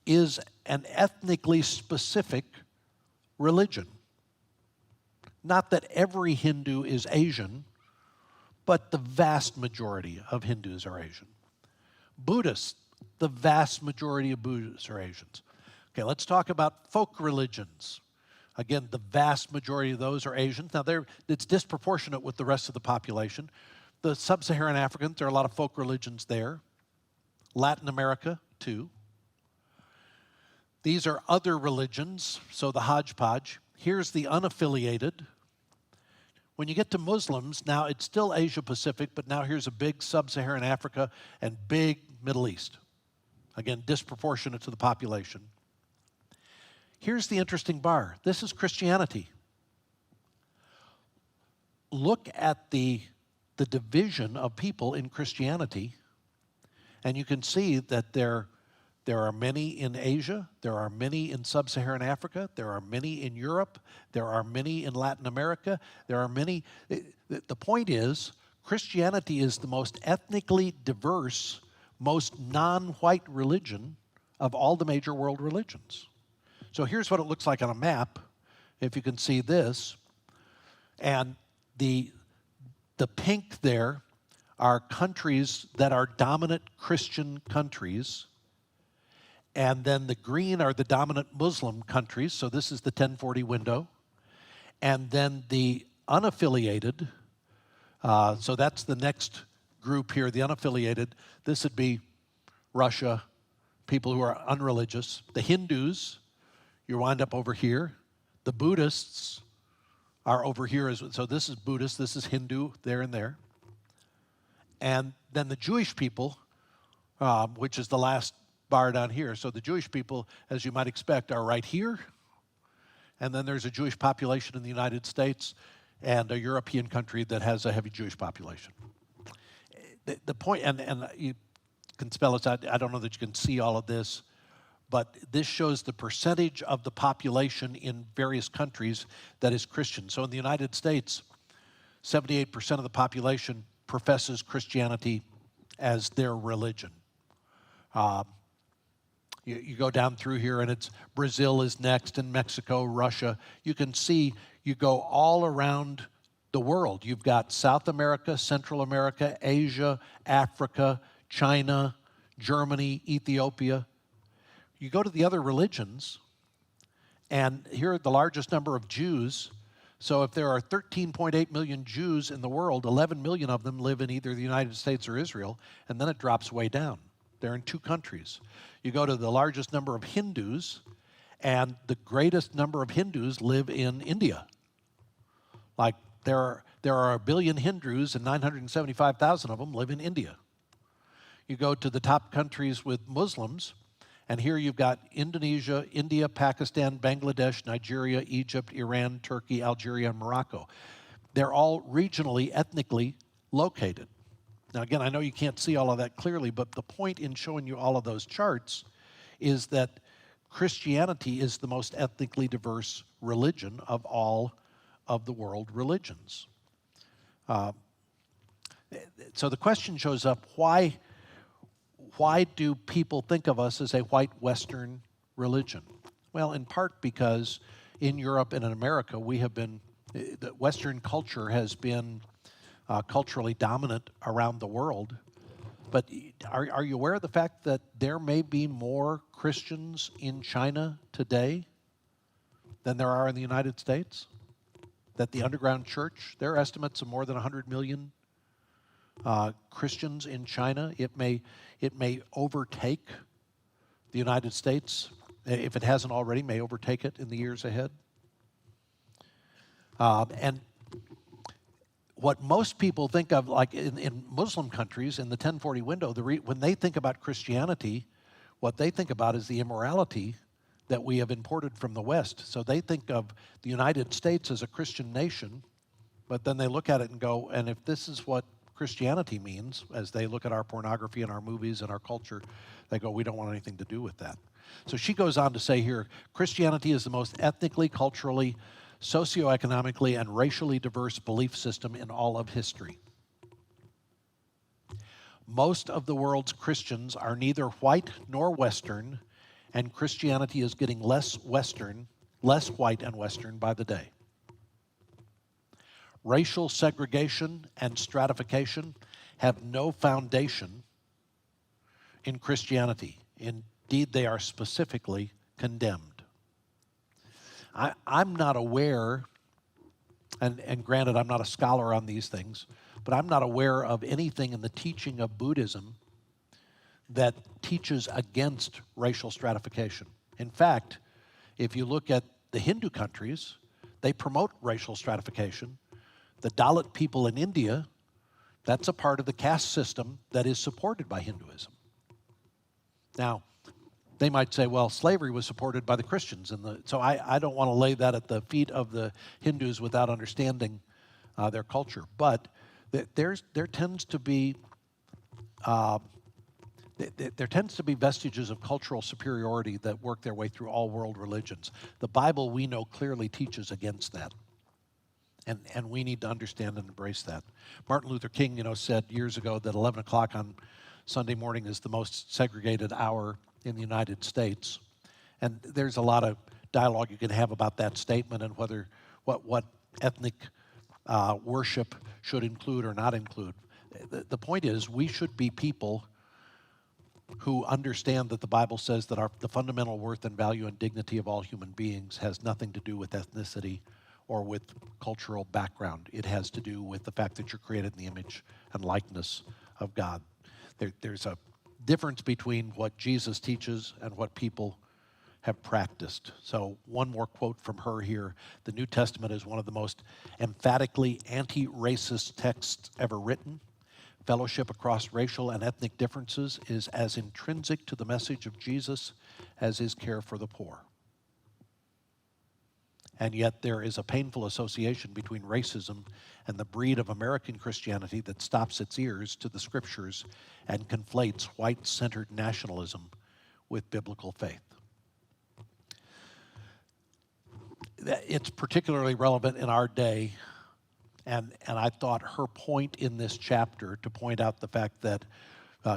[SPEAKER 1] is an ethnically specific religion. Not that every Hindu is Asian, but the vast majority of Hindus are Asian. Buddhists, the vast majority of Buddhists are Asians. Okay, let's talk about folk religions. Again, the vast majority of those are Asians. Now, it's disproportionate with the rest of the population. The Sub-Saharan Africans, there are a lot of folk religions there. Latin America, too. These are other religions, so the hodgepodge. Here's the unaffiliated. When you get to Muslims, now it's still Asia-Pacific, but now here's a big Sub-Saharan Africa and big Middle East. Again, disproportionate to the population. Here's the interesting bar. This is Christianity. Look at the division of people in Christianity, and you can see that there are many in Asia, there are many in Sub-Saharan Africa, there are many in Europe, there are many in Latin America, there are many. The point is, Christianity is the most ethnically diverse, most non-white religion of all the major world religions. So here's what it looks like on a map, if you can see this. And the pink there are countries that are dominant Christian countries. And then the green are the dominant Muslim countries. So this is the 1040 window. And then the unaffiliated, so that's the next group here, the unaffiliated. This would be Russia, people who are unreligious. The Hindus, you wind up over here. The Buddhists are over here. So this is Buddhist, this is Hindu, there and there. And then the Jewish people, which is the last bar down here. So the Jewish people, as you might expect, are right here. And then there's a Jewish population in the United States and a European country that has a heavy Jewish population. The point, and you can spell it out, I don't know that you can see all of this, but this shows the percentage of the population in various countries that is Christian. So in the United States, 78% of the population professes Christianity as their religion. You go down through here, and it's Brazil is next, and Mexico, Russia. You can see you go all around the world. You've got South America, Central America, Asia, Africa, China, Germany, Ethiopia. You go to the other religions, and here are the largest number of Jews. So if there are 13.8 million Jews in the world, 11 million of them live in either the United States or Israel, and then it drops way down. They're in 2 countries. You go to the largest number of Hindus, and the greatest number of Hindus live in India. Like there are 1 billion Hindus, and 975,000 of them live in India. You go to the top countries with Muslims, and here you've got Indonesia, India, Pakistan, Bangladesh, Nigeria, Egypt, Iran, Turkey, Algeria, and Morocco. They're all regionally, ethnically located. Now, again, I know you can't see all of that clearly, but the point in showing you all of those charts is that Christianity is the most ethnically diverse religion of all of the world religions. So the question shows up, why do people think of us as a white Western religion? Well, in part because in Europe and in America, the Western culture has been culturally dominant around the world. But are you aware of the fact that there may be more Christians in China today than there are in the United States? That the underground church, there are estimates of more than 100 million Christians in China. It may overtake the United States, if it hasn't already, may overtake it in the years ahead. And what most people think of, like in Muslim countries, in the 1040 window, when they think about Christianity, what they think about is the immorality that we have imported from the West. So they think of the United States as a Christian nation, but then they look at it and go, and if this is what Christianity means, as they look at our pornography and our movies and our culture, they go, we don't want anything to do with that. So she goes on to say here, Christianity is the most ethnically, culturally, socioeconomically, and racially diverse belief system in all of history. Most of the world's Christians are neither white nor Western, and Christianity is getting less Western, less white and Western by the day. Racial segregation and stratification have no foundation in Christianity. Indeed, they are specifically condemned. I'm not aware, and granted, I'm not a scholar on these things, but I'm not aware of anything in the teaching of Buddhism that teaches against racial stratification. In fact, if you look at the Hindu countries, they promote racial stratification. The Dalit people in India, that's a part of the caste system that is supported by Hinduism. Now, they might say, well, slavery was supported by the Christians. So I don't want to lay that at the feet of the Hindus without understanding their culture. But there tends to be vestiges of cultural superiority that work their way through all world religions. The Bible, we know, clearly teaches against that. And we need to understand and embrace that. Martin Luther King, said years ago that 11 o'clock on Sunday morning is the most segregated hour in the United States. And there's a lot of dialogue you can have about that statement and whether what ethnic worship should include or not include. The point is, we should be people who understand that the Bible says that the fundamental worth and value and dignity of all human beings has nothing to do with ethnicity or with cultural background. It has to do with the fact that you're created in the image and likeness of God. There's a difference between what Jesus teaches and what people have practiced. So one more quote from her here. The New Testament is one of the most emphatically anti-racist texts ever written. Fellowship across racial and ethnic differences is as intrinsic to the message of Jesus as is care for the poor. And yet there is a painful association between racism and the breed of American Christianity that stops its ears to the scriptures and conflates white-centered nationalism with biblical faith. It's particularly relevant in our day, and I thought her point in this chapter to point out the fact that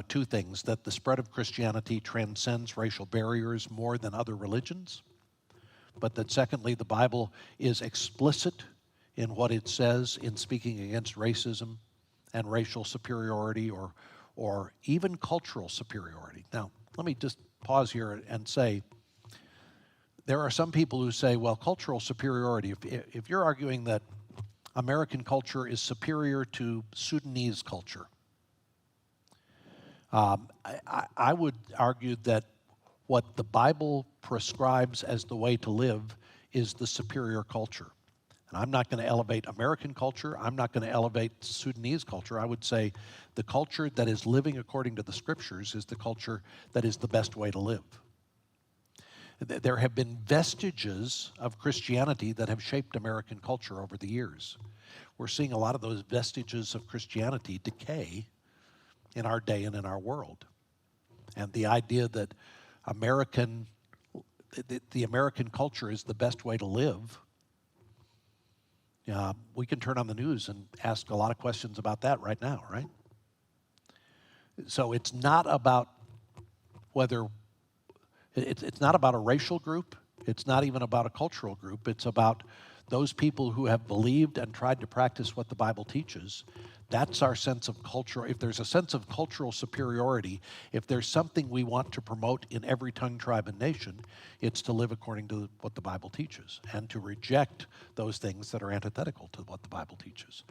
[SPEAKER 1] two things, that the spread of Christianity transcends racial barriers more than other religions, but that secondly, the Bible is explicit in what it says in speaking against racism and racial superiority or even cultural superiority. Now, let me just pause here and say, there are some people who say, well, cultural superiority, if you're arguing that American culture is superior to Sudanese culture, I would argue that what the Bible prescribes as the way to live is the superior culture. And I'm not going to elevate American culture. I'm not going to elevate Sudanese culture. I would say the culture that is living according to the scriptures is the culture that is the best way to live. There have been vestiges of Christianity that have shaped American culture over the years. We're seeing a lot of those vestiges of Christianity decay in our day and in our world. And the idea that the American culture is the best way to live, we can turn on the news and ask a lot of questions about that right now, right? So it's not about whether, it's not about a racial group, it's not even about a cultural group, it's about those people who have believed and tried to practice what the Bible teaches. That's our sense of culture. If there's a sense of cultural superiority, if there's something we want to promote in every tongue, tribe, and nation, it's to live according to what the Bible teaches and to reject those things that are antithetical to what the Bible teaches.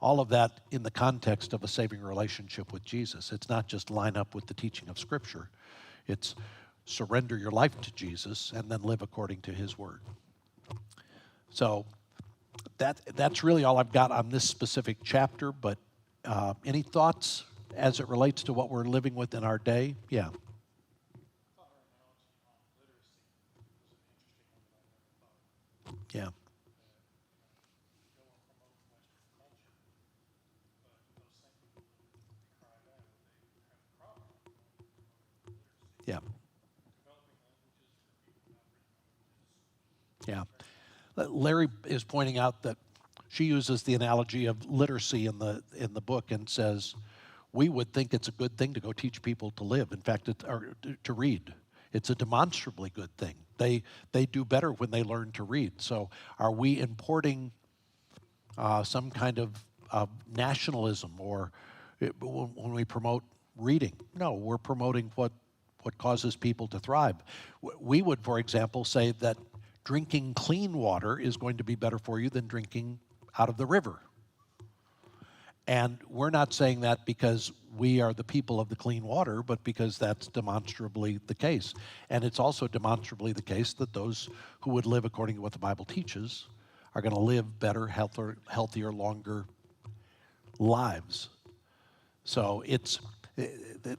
[SPEAKER 1] All of that in the context of a saving relationship with Jesus. It's not just line up with the teaching of Scripture. It's surrender your life to Jesus and then live according to His Word. So that's really all I've got on this specific chapter, but any thoughts as it relates to what we're living with in our day? Yeah. Yeah. Yeah. Yeah. Larry is pointing out that she uses the analogy of literacy in the book and says, we would think it's a good thing to go teach people to live. In fact, or to read. It's a demonstrably good thing. They do better when they learn to read. So are we importing some kind of nationalism or when we promote reading? No, we're promoting what causes people to thrive. We would, for example, say that drinking clean water is going to be better for you than drinking out of the river. And we're not saying that because we are the people of the clean water, but because that's demonstrably the case. And it's also demonstrably the case that those who would live according to what the Bible teaches are going to live better, healthier, longer lives. So it's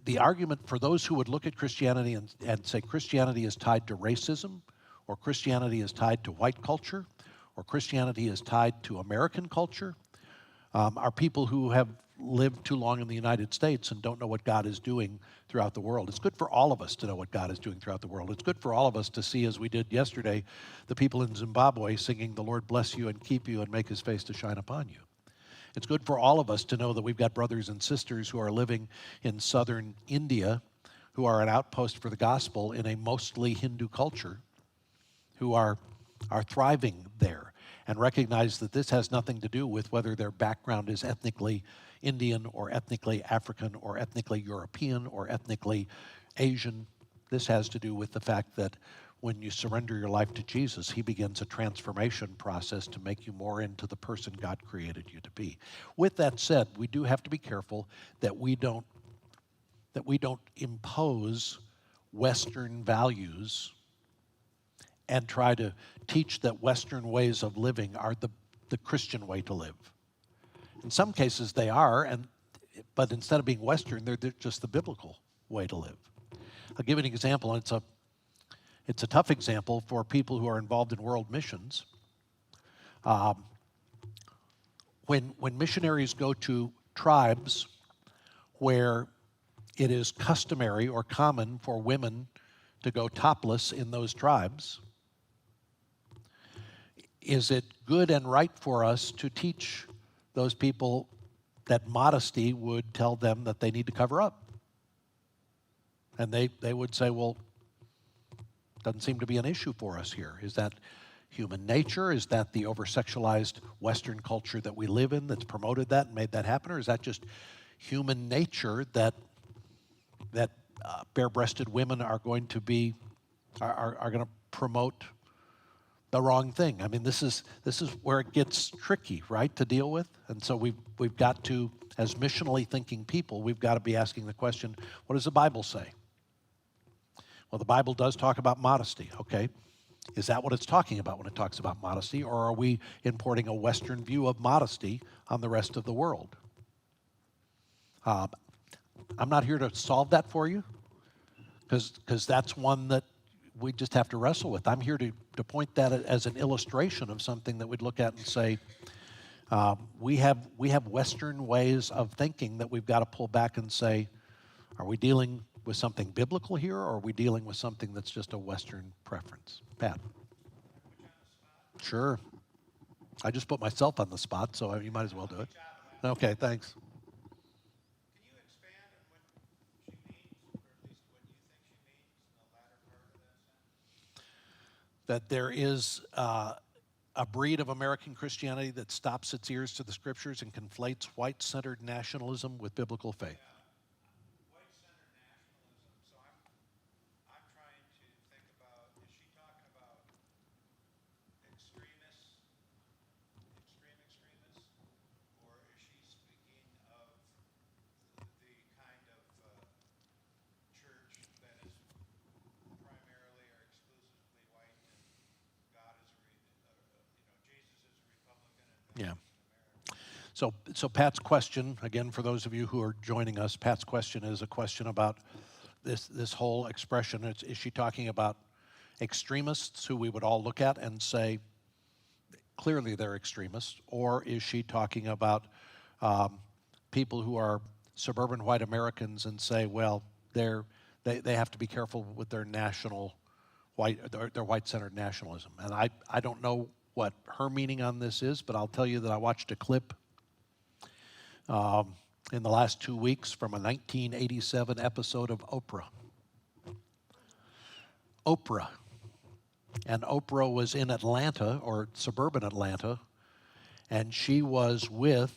[SPEAKER 1] the argument for those who would look at Christianity and say Christianity is tied to racism, or Christianity is tied to white culture, or Christianity is tied to American culture, are people who have lived too long in the United States and don't know what God is doing throughout the world. It's good for all of us to know what God is doing throughout the world. It's good for all of us to see, as we did yesterday, the people in Zimbabwe singing, "The Lord bless you and keep you and make His face to shine upon you." It's good for all of us to know that we've got brothers and sisters who are living in southern India, who are an outpost for the gospel in a mostly Hindu culture, who are thriving there, and recognize that this has nothing to do with whether their background is ethnically Indian or ethnically African or ethnically European or ethnically Asian. This has to do with the fact that when you surrender your life to Jesus, He begins a transformation process to make you more into the person God created you to be. With that said, we do have to be careful that we don't impose Western values and try to teach that Western ways of living are the Christian way to live. In some cases they are, but instead of being Western, they're just the biblical way to live. I'll give you an example, and it's a tough example for people who are involved in world missions. When missionaries go to tribes where it is customary or common for women to go topless in those tribes, is it good and right for us to teach those people that modesty would tell them that they need to cover up? And they would say, well, doesn't seem to be an issue for us here. Is that human nature? Is that the over-sexualized Western culture that we live in that's promoted that and made that happen? Or is that just human nature that bare-breasted women are going to be are going to promote the wrong thing? I mean, this is where it gets tricky, right, to deal with. And so we've got to, as missionally thinking people, we've got to be asking the question, what does the Bible say? Well, the Bible does talk about modesty, okay? Is that what it's talking about when it talks about modesty, or are we importing a Western view of modesty on the rest of the world? I'm not here to solve that for you, because that's one that we just have to wrestle with. I'm here to point that as an illustration of something that we'd look at and say, we have Western ways of thinking that we've got to pull back and say, are we dealing with something biblical here, or are we dealing with something that's just a Western preference? Pat? Sure. I just put myself on the spot, so you might as well do it. Okay, thanks.
[SPEAKER 3] Can you expand on what she means, or at least what you think she means in the latter part of that sentence?
[SPEAKER 1] That there is a breed of American Christianity that stops its ears to the scriptures and conflates white-centered nationalism with biblical faith.
[SPEAKER 3] White-centered nationalism. So I'm trying to think about, is she talking about extremists, or is she speaking of the kind of church that is primarily or exclusively white, and God is Jesus is a Republican, and
[SPEAKER 1] Yeah.
[SPEAKER 3] America?
[SPEAKER 1] So Pat's question, again, for those of you who are joining us, Pat's question is a question about this whole expression. Is she talking about extremists who we would all look at and say, clearly they're extremists, or is she talking about people who are suburban white Americans and say, well, they have to be careful with their their white-centered nationalism? And I don't know what her meaning on this is, but I'll tell you that I watched a clip in the last 2 weeks from a 1987 episode of Oprah. And Oprah was in Atlanta, or suburban Atlanta, and she was with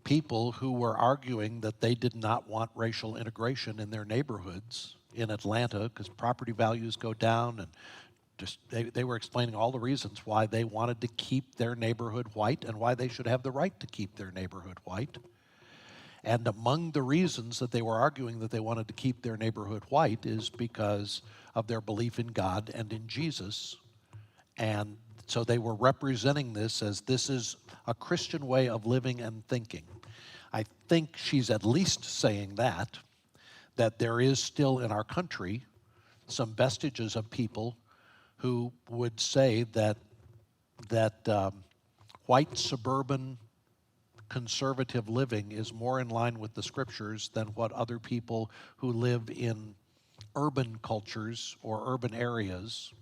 [SPEAKER 1] people who were arguing that they did not want racial integration in their neighborhoods in Atlanta because property values go down, and just they were explaining all the reasons why they wanted to keep their neighborhood white and why they should have the right to keep their neighborhood white. And among the reasons that they were arguing that they wanted to keep their neighborhood white is because of their belief in God and in Jesus. And so they were representing this is a Christian way of living and thinking. I think she's at least saying that there is still in our country some vestiges of people who would say that white suburban conservative living is more in line with the scriptures than what other people who live in urban cultures or urban areas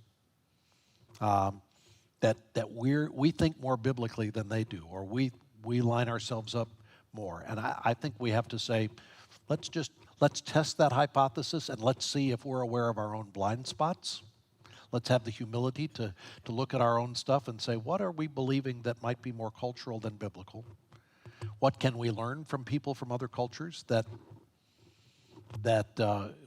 [SPEAKER 1] that we think more biblically than they do, or we line ourselves up more. And I think we have to say, let's test that hypothesis and let's see if we're aware of our own blind spots. Let's have the humility to look at our own stuff and say, what are we believing that might be more cultural than biblical? What can we learn from people from other cultures that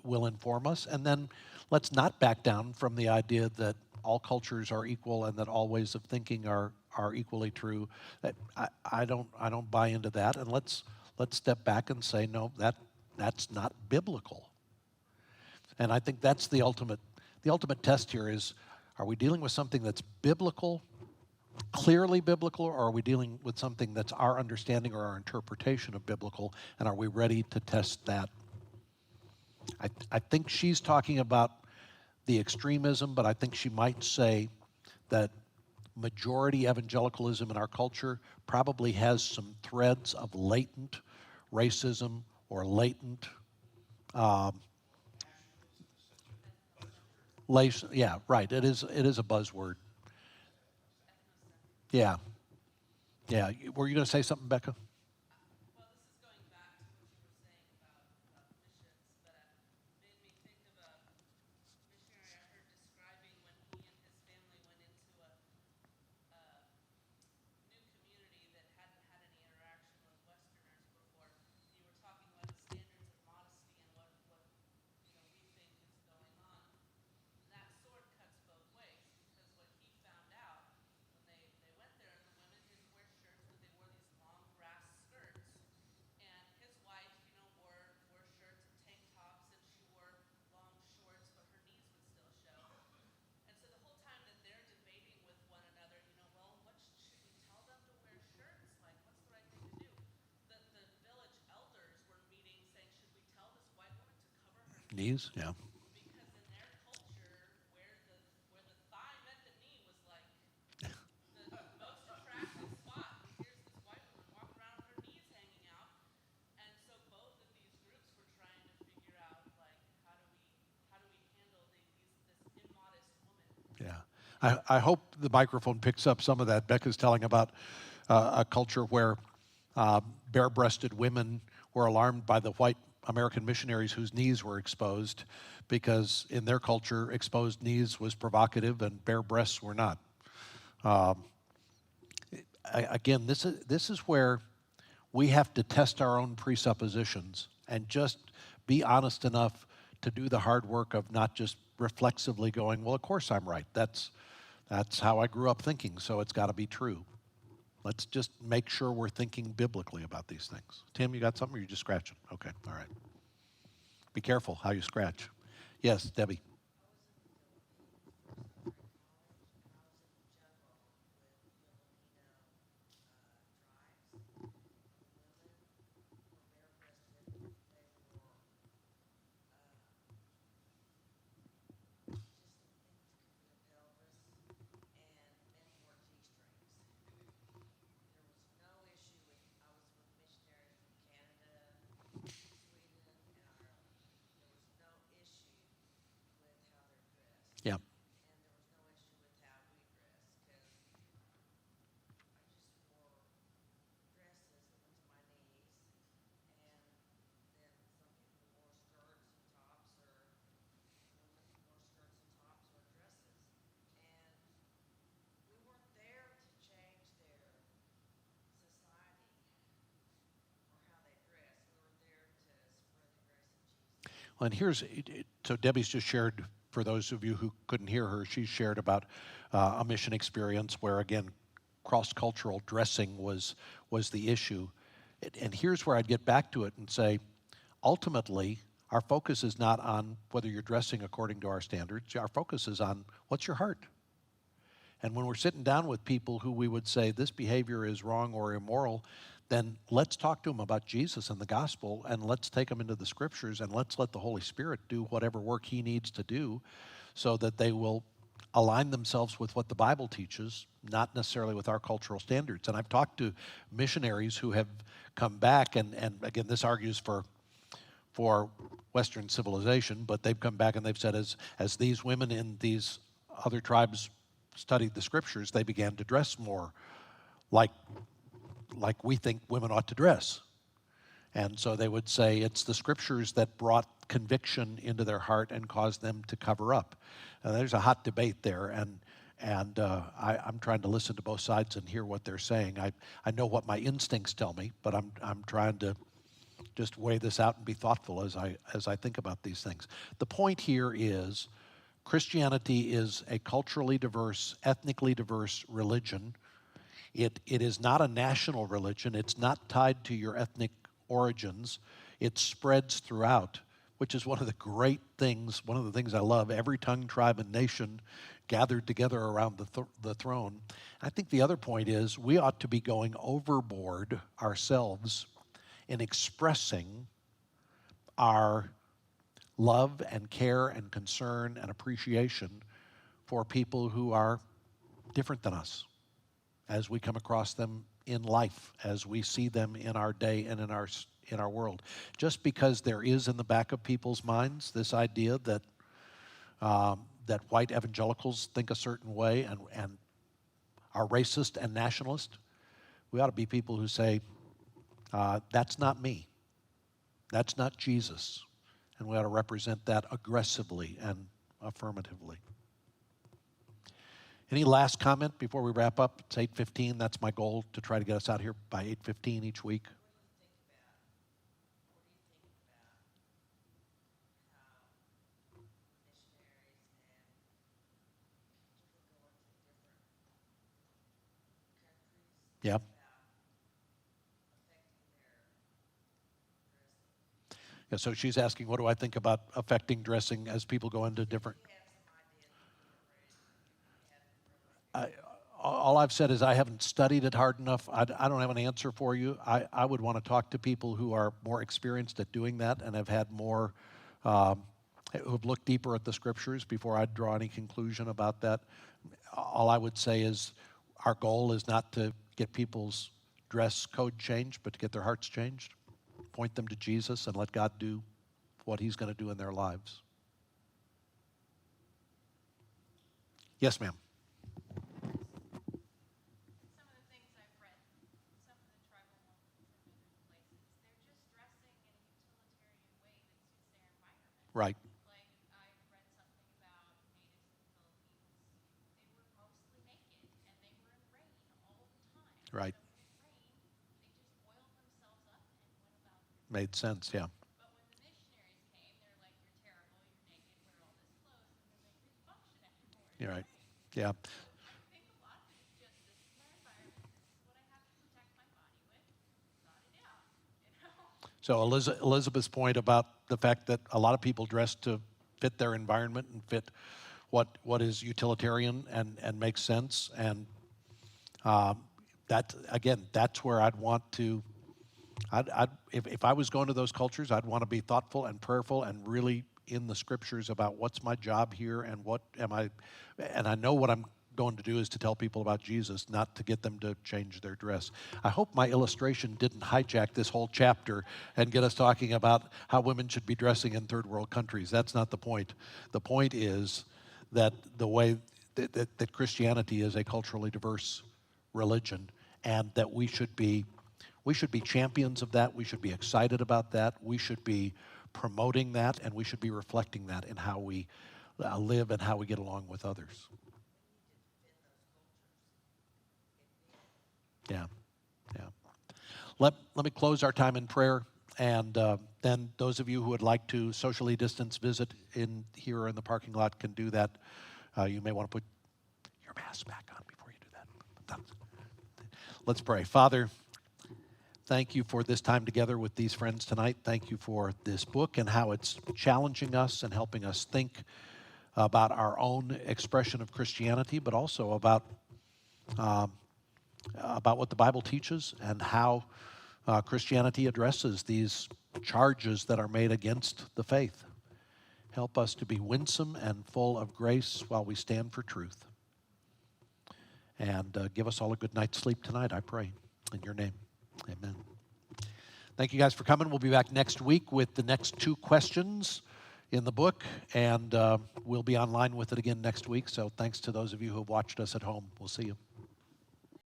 [SPEAKER 1] will inform us? And then let's not back down from the idea that all cultures are equal and that all ways of thinking are equally true. I don't buy into that. And let's step back and say, no, that's not biblical. And I think that's the ultimate test here is, Are we dealing with something that's biblical, clearly biblical, or are we dealing with something that's our understanding or our interpretation of biblical, and are we ready to test that? I think she's talking about the extremism, but I think she might say that majority evangelicalism in our culture probably has some threads of latent racism or latent yeah, right. It is a buzzword. Yeah. Yeah. Were you going to say something, Becca?
[SPEAKER 4] Well, this is going back to what you were saying about missions, but it made me think of a missionary I heard describing when he and his family went into a new community that hadn't had any interaction with Westerners before. You were talking about the standards of modesty and what we think is going on. And that sword cuts both ways, because what he found out when they went there, and the women didn't wear shirts, but they wore these long grass skirts. And his wife, wore shirts and tank tops, and she wore long shorts, but her knees would still show. And so the whole time that they're debating with one another, well, should we tell them to wear shirts? Like, what's the right thing to do? The village elders were meeting, saying, should we tell this white woman to cover her knees?
[SPEAKER 1] Knees? Yeah.
[SPEAKER 4] Because in their culture, where the thigh met the knee was like the most attractive spot. And here's this white woman walking around with her knees hanging out. And so both of these groups were trying to figure out, like, how do we handle this immodest woman?
[SPEAKER 1] Yeah. I hope the microphone picks up some of that. Becca's telling about a culture where bare-breasted women were alarmed by the white American missionaries whose knees were exposed, because in their culture, exposed knees was provocative and bare breasts were not. Again, this is where we have to test our own presuppositions and just be honest enough to do the hard work of not just reflexively going, well, of course I'm right. That's how I grew up thinking, so it's got to be true. Let's just make sure we're thinking biblically about these things. Tim, you got something, or you just scratching? Okay, all right. Be careful how you scratch. Yes, Debbie. Yeah. Well, and so Debbie's just shared, for those of you who couldn't hear her, she shared about a mission experience where, again, cross-cultural dressing was the issue. And here's where I'd get back to it and say, ultimately, our focus is not on whether you're dressing according to our standards. Our focus is on what's your heart. And when we're sitting down with people who we would say this behavior is wrong or immoral, then let's talk to them about Jesus and the gospel, and let's take them into the scriptures, and let's let the Holy Spirit do whatever work he needs to do so that they will align themselves with what the Bible teaches, not necessarily with our cultural standards. And I've talked to missionaries who have come back, and again, this argues for Western civilization, but they've come back and they've said as these women in these other tribes studied the scriptures, they began to dress more like we think women ought to dress. And so they would say it's the scriptures that brought conviction into their heart and caused them to cover up. And there's a hot debate there, and I'm trying to listen to both sides and hear what they're saying. I know what my instincts tell me, but I'm trying to just weigh this out and be thoughtful as I think about these things. The point here is Christianity is a culturally diverse, ethnically diverse religion. It is not a national religion. It's not tied to your ethnic origins. It spreads throughout, which is one of the great things, one of the things I love. Every tongue, tribe, and nation gathered together around the throne. I think the other point is we ought to be going overboard ourselves in expressing our love and care and concern and appreciation for people who are different than us as we come across them in life, as we see them in our day and in our world. Just because there is in the back of people's minds this idea that that white evangelicals think a certain way and are racist and nationalist, we ought to be people who say, that's not me. That's not Jesus. And we ought to represent that aggressively and affirmatively. Any last comment before we wrap up? It's 8:15. That's my goal, to try to get us out here by 8:15 each week. Yeah. Yeah, so she's asking, what do I think about affecting dressing as people go into different... All I've said is I haven't studied it hard enough. I don't have an answer for you. I would want to talk to people who are more experienced at doing that and have had more, who have looked deeper at the scriptures before I'd draw any conclusion about that. All I would say is our goal is not to get people's dress code changed, but to get their hearts changed. Point them to Jesus and let God do what he's going to do in their lives. Yes, ma'am.
[SPEAKER 4] Some of the things I've read, some of the tribal homes and different places, they're just dressing in a utilitarian way that suits their environment.
[SPEAKER 1] Right.
[SPEAKER 4] Like, I've read something about natives in the Philippines. They were mostly naked, and they were in rain all the time.
[SPEAKER 1] Right.
[SPEAKER 4] So when it rained, they just oiled themselves up and went about their
[SPEAKER 1] Made sense, yeah.
[SPEAKER 4] But when the missionaries came, they're like, you're terrible, you're naked, wear all this clothes, and then they didn't function anymore.
[SPEAKER 1] You're right. Yeah.
[SPEAKER 4] I think a lot of it is just, this is my environment, this is what I have to protect my body with, sort it out, you know?
[SPEAKER 1] So Elizabeth's point about the fact that a lot of people dress to fit their environment and fit what is utilitarian and makes sense. And that, again, that's where I'd want to, if I was going to those cultures, I'd want to be thoughtful and prayerful and really in the scriptures about what's my job here and what am I, and I know what I'm going to do is to tell people about Jesus, not to get them to change their dress. I hope my illustration didn't hijack this whole chapter and get us talking about how women should be dressing in third world countries. That's not the point. The point is that the way that Christianity is a culturally diverse religion, and that we should be champions of that. We should be excited about that. We should be promoting that, and we should be reflecting that in how we live and how we get along with others. Yeah, yeah. Let me close our time in prayer, and then those of you who would like to socially distance visit in here or in the parking lot can do that. You may want to put your mask back on before you do that. Let's pray. Father, thank you for this time together with these friends tonight. Thank you for this book and how it's challenging us and helping us think about our own expression of Christianity, but also about what the Bible teaches and how Christianity addresses these charges that are made against the faith. Help us to be winsome and full of grace while we stand for truth. And give us all a good night's sleep tonight, I pray. In your name, amen. Thank you guys for coming. We'll be back next week with the next 2 questions in the book, and we'll be online with it again next week. So thanks to those of you who have watched us at home. We'll see you.